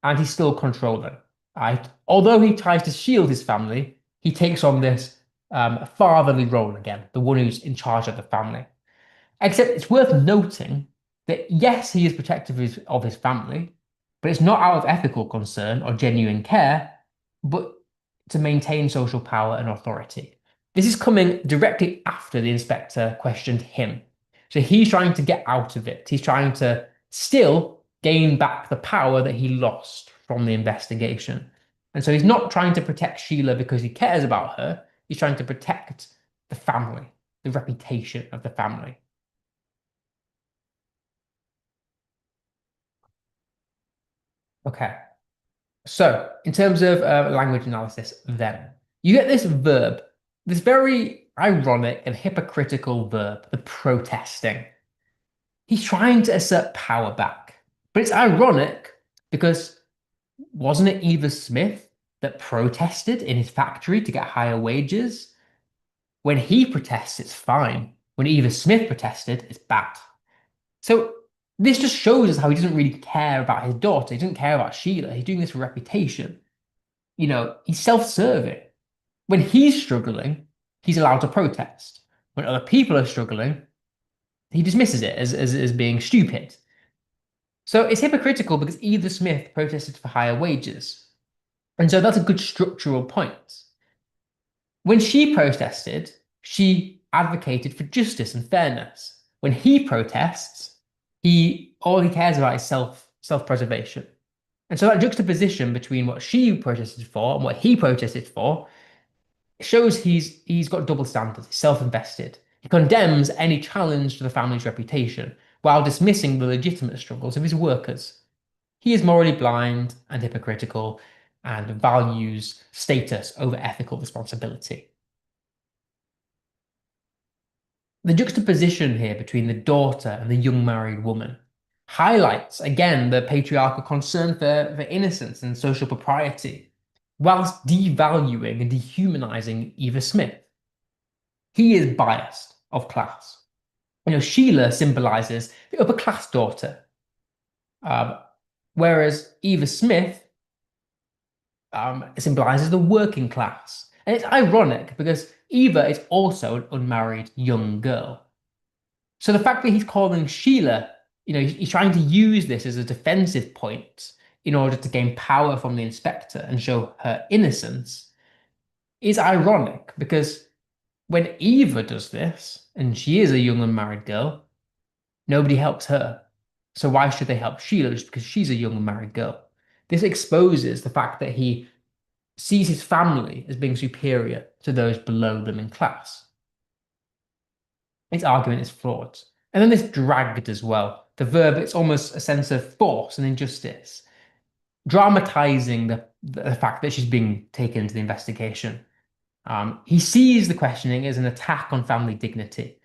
and he's still controlling. Right? Although he tries to shield his family, he takes on this fatherly role again, the one who's in charge of the family. Except it's worth noting that yes, he is protective of his family, but it's not out of ethical concern or genuine care, but to maintain social power and authority. This is coming directly after the inspector questioned him. So he's trying to get out of it. He's trying to still gain back the power that he lost from the investigation. And so he's not trying to protect Sheila because he cares about her. He's trying to protect the family, the reputation of the family. Okay. So, in terms of language analysis, then you get this verb, this very ironic and hypocritical verb, the protesting. He's trying to assert power back. But it's ironic because wasn't it Eva Smith that protested in his factory to get higher wages? When he protests, it's fine. When Eva Smith protested, it's bad. So this just shows us how he doesn't really care about his daughter. He doesn't care about Sheila. He's doing this for reputation. He's self-serving. When he's struggling, he's allowed to protest. When other people are struggling, he dismisses it as being stupid. So it's hypocritical because Eva Smith protested for higher wages. And so that's a good structural point. When she protested, she advocated for justice and fairness. When he protests, he all he cares about is self-preservation. And so that juxtaposition between what she protested for and what he protested for shows he's got double standards, he's self-invested. He condemns any challenge to the family's reputation while dismissing the legitimate struggles of his workers. He is morally blind and hypocritical and values status over ethical responsibility. The juxtaposition here between the daughter and the young married woman highlights again the patriarchal concern for innocence and social propriety, whilst devaluing and dehumanizing Eva Smith. He is biased of class. Sheila symbolizes the upper class daughter, whereas Eva Smith symbolizes the working class. And it's ironic because Eva is also an unmarried young girl. So the fact that he's calling Sheila, he's trying to use this as a defensive point in order to gain power from the inspector and show her innocence is ironic because when Eva does this, and she is a young unmarried girl, nobody helps her. So why should they help Sheila just because she's a young unmarried girl? This exposes the fact that he sees his family as being superior to those below them in class. Its argument is flawed. And then this dragged as well. The verb, it's almost a sense of force and injustice, dramatizing the fact that she's being taken into the investigation. He sees the questioning as an attack on family dignity,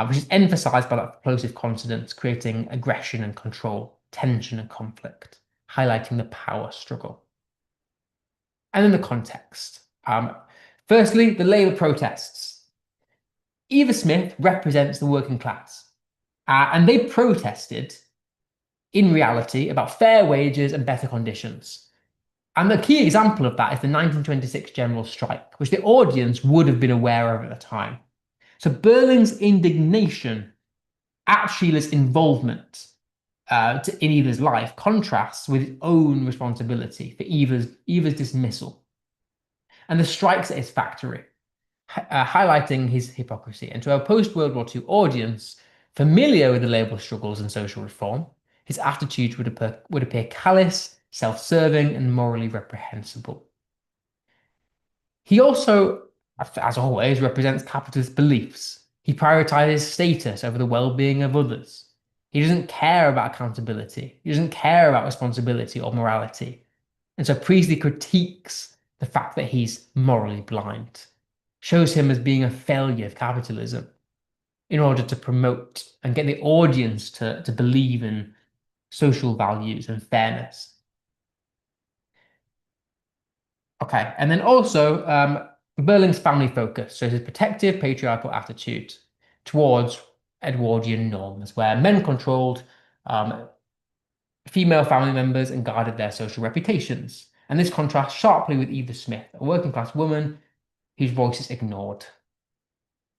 which is emphasized by that plosive consonants, creating aggression and control, tension and conflict, highlighting the power struggle. And then the context. Firstly, the Labour protests. Eva Smith represents the working class, and they protested in reality about fair wages and better conditions. And the key example of that is the 1926 general strike, which the audience would have been aware of at the time. So Berling's indignation at Sheila's involvement in Eva's life contrasts with his own responsibility for Eva's dismissal and the strikes at his factory, highlighting his hypocrisy. And to a post-World War II audience familiar with the labour struggles and social reform, his attitude would appear callous, self-serving, and morally reprehensible. He also, as always, represents capitalist beliefs. He prioritizes status over the well-being of others. He doesn't care about accountability. He doesn't care about responsibility or morality. And so Priestley critiques the fact that he's morally blind, shows him as being a failure of capitalism in order to promote and get the audience to believe in social values and fairness. Okay, and then also Berling's family focus, so his protective patriarchal attitude towards Edwardian norms, where men controlled female family members and guarded their social reputations. And this contrasts sharply with Eva Smith, a working class woman whose voice is ignored.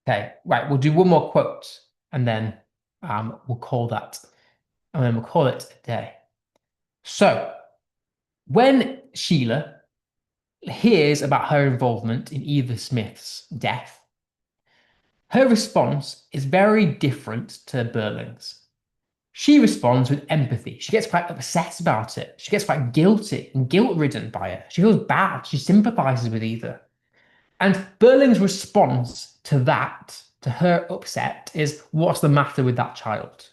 Okay, right, we'll do one more quote and then we'll call that, and then we'll call it a day. So, when Sheila hears about her involvement in Eva Smith's death, her response is very different to Berling's. She responds with empathy. She gets quite upset about it. She gets quite guilty and guilt-ridden by it. She feels bad. She sympathizes with Eva. And Berling's response to that, to her upset, is what's the matter with that child?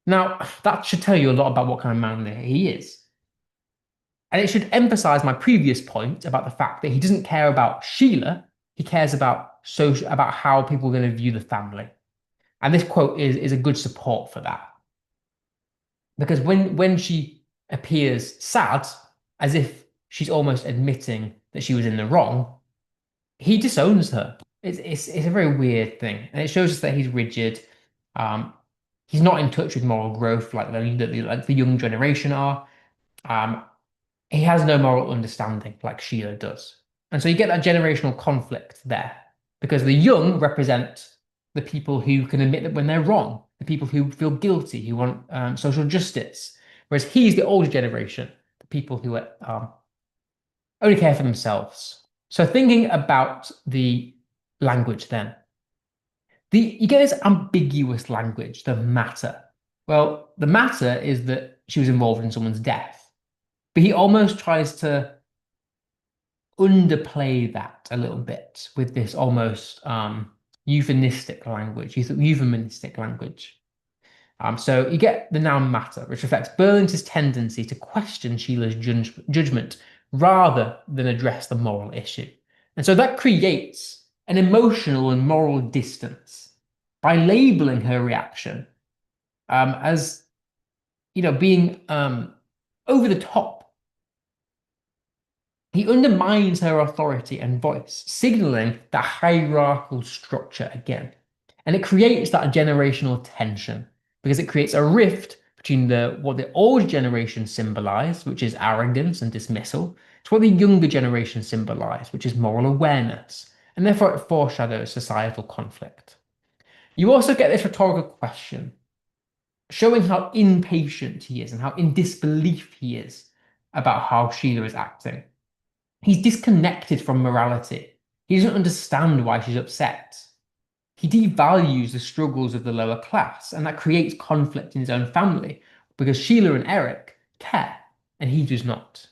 Now, that should tell you a lot about what kind of man he is. And it should emphasize my previous point about the fact that he doesn't care about Sheila, he cares about about how people are going to view the family. And this quote is a good support for that. Because when she appears sad, as if she's almost admitting that she was in the wrong, he disowns her. It's a very weird thing, and it shows us that he's rigid. Um, he's not in touch with moral growth like the young generation are. Um, he has no moral understanding like Sheila does, and so you get that generational conflict there because the young represent the people who can admit that when they're wrong, the people who feel guilty, who want social justice, whereas he's the older generation, the people who are, only care for themselves. So thinking about the language then, you get this ambiguous language, the matter. Well, the matter is that she was involved in someone's death, but he almost tries to underplay that a little bit with this almost euphemistic language. So you get the noun matter, which reflects Berling's tendency to question Sheila's judgment rather than address the moral issue. And so that creates an emotional and moral distance by labeling her reaction as, being over the top. He undermines her authority and voice, signaling that hierarchical structure again. And it creates that generational tension because it creates a rift between what the old generation symbolized, which is arrogance and dismissal, to what the younger generation symbolized, which is moral awareness. And therefore, it foreshadows societal conflict. You also get this rhetorical question, showing how impatient he is and how in disbelief he is about how Sheila is acting. He's disconnected from morality. He doesn't understand why she's upset. He devalues the struggles of the lower class, and that creates conflict in his own family because Sheila and Eric care, and he does not.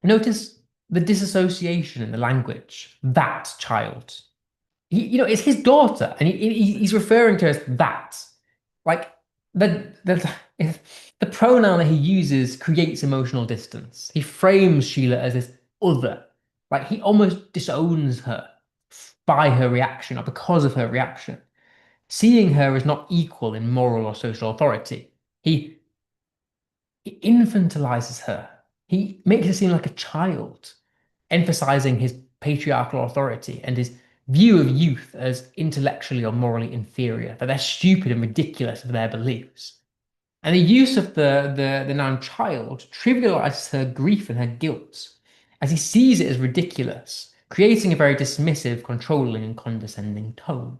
Notice the disassociation in the language. That child. It's his daughter, and he's referring to her as that. Like the pronoun that he uses creates emotional distance. He frames Sheila as this other. Like he almost disowns her by her reaction or because of her reaction, seeing her as not equal in moral or social authority. He infantilizes her. He makes her seem like a child, emphasizing his patriarchal authority and his view of youth as intellectually or morally inferior, that they're stupid and ridiculous of their beliefs. And the use of the noun child trivializes her grief and her guilt, as he sees it as ridiculous, creating a very dismissive, controlling, and condescending tone.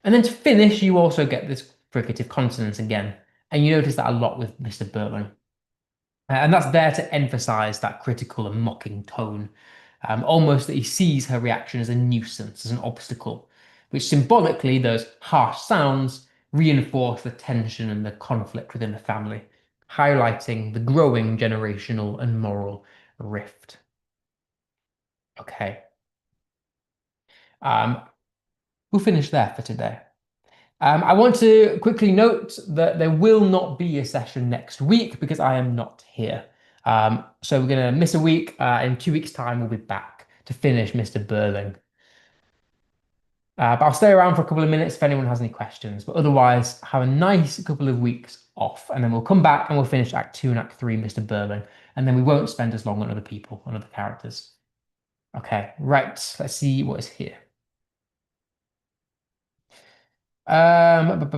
And then to finish, you also get this fricative consonance again, and you notice that a lot with Mr. Berling. And that's there to emphasize that critical and mocking tone, almost that he sees her reaction as a nuisance, as an obstacle, which symbolically, those harsh sounds reinforce the tension and the conflict within the family, highlighting the growing generational and moral rift. Okay. We'll finish there for today. I want to quickly note that there will not be a session next week because I am not here. So we're going to miss a week. In 2 weeks' time, we'll be back to finish Mr. Berling. But I'll stay around for a couple of minutes if anyone has any questions. But otherwise, have a nice couple of weeks off. And then we'll come back and we'll finish Act 2 and Act 3, Mr. Berling. And then we won't spend as long on other people, on other characters. Okay, right. Let's see what is here. After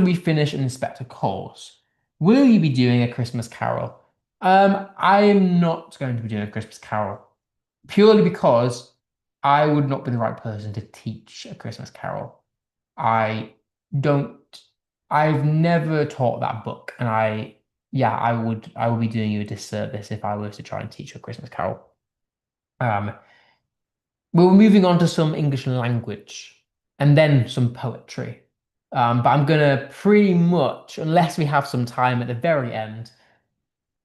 we finish Inspector Calls, will you be doing a Christmas Carol? I am not going to be doing a Christmas Carol purely because I would not be the right person to teach a Christmas Carol. I don't, I've never taught that book, and I would be doing you a disservice if I was to try and teach a Christmas Carol. We're moving on to some English language. and then some poetry. But I'm gonna pretty much, unless we have some time at the very end,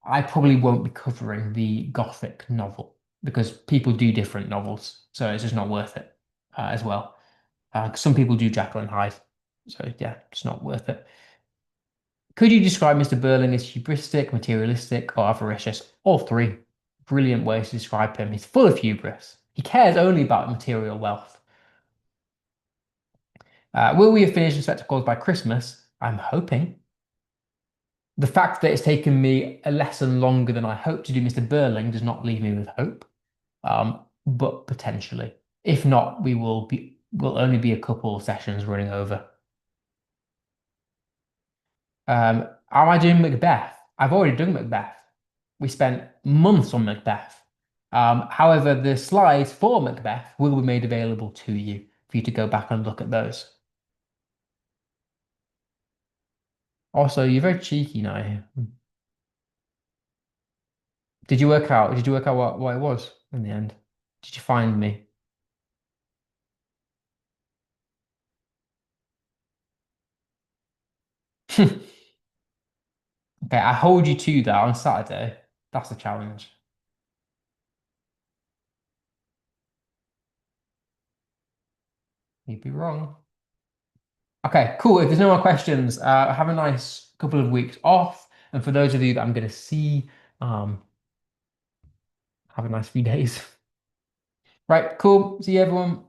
I probably won't be covering the Gothic novel because people do different novels, so it's just not worth it as well. Some people do Jekyll and Hyde, so yeah, it's not worth it. Could you describe Mr. Burling as hubristic, materialistic, or avaricious? All three. Brilliant ways to describe him. He's full of hubris. He cares only about material wealth. Will we have finished Inspector Calls by Christmas? I'm hoping. The fact that it's taken me a lesson longer than I hoped to do Mr. Burling does not leave me with hope. But potentially. If not, will only be a couple of sessions running over. Am I doing Macbeth? I've already done Macbeth. We spent months on Macbeth. However, the slides for Macbeth will be made available to you for you to go back and look at those. Also, you're very cheeky now. Did you work out what it was in the end? Did you find me? Okay, I hold you to that on Saturday. That's the challenge. You'd be wrong. Okay, cool. If there's no more questions, have a nice couple of weeks off. And for those of you that I'm going to see, um, have a nice few days. Right, cool. See you everyone.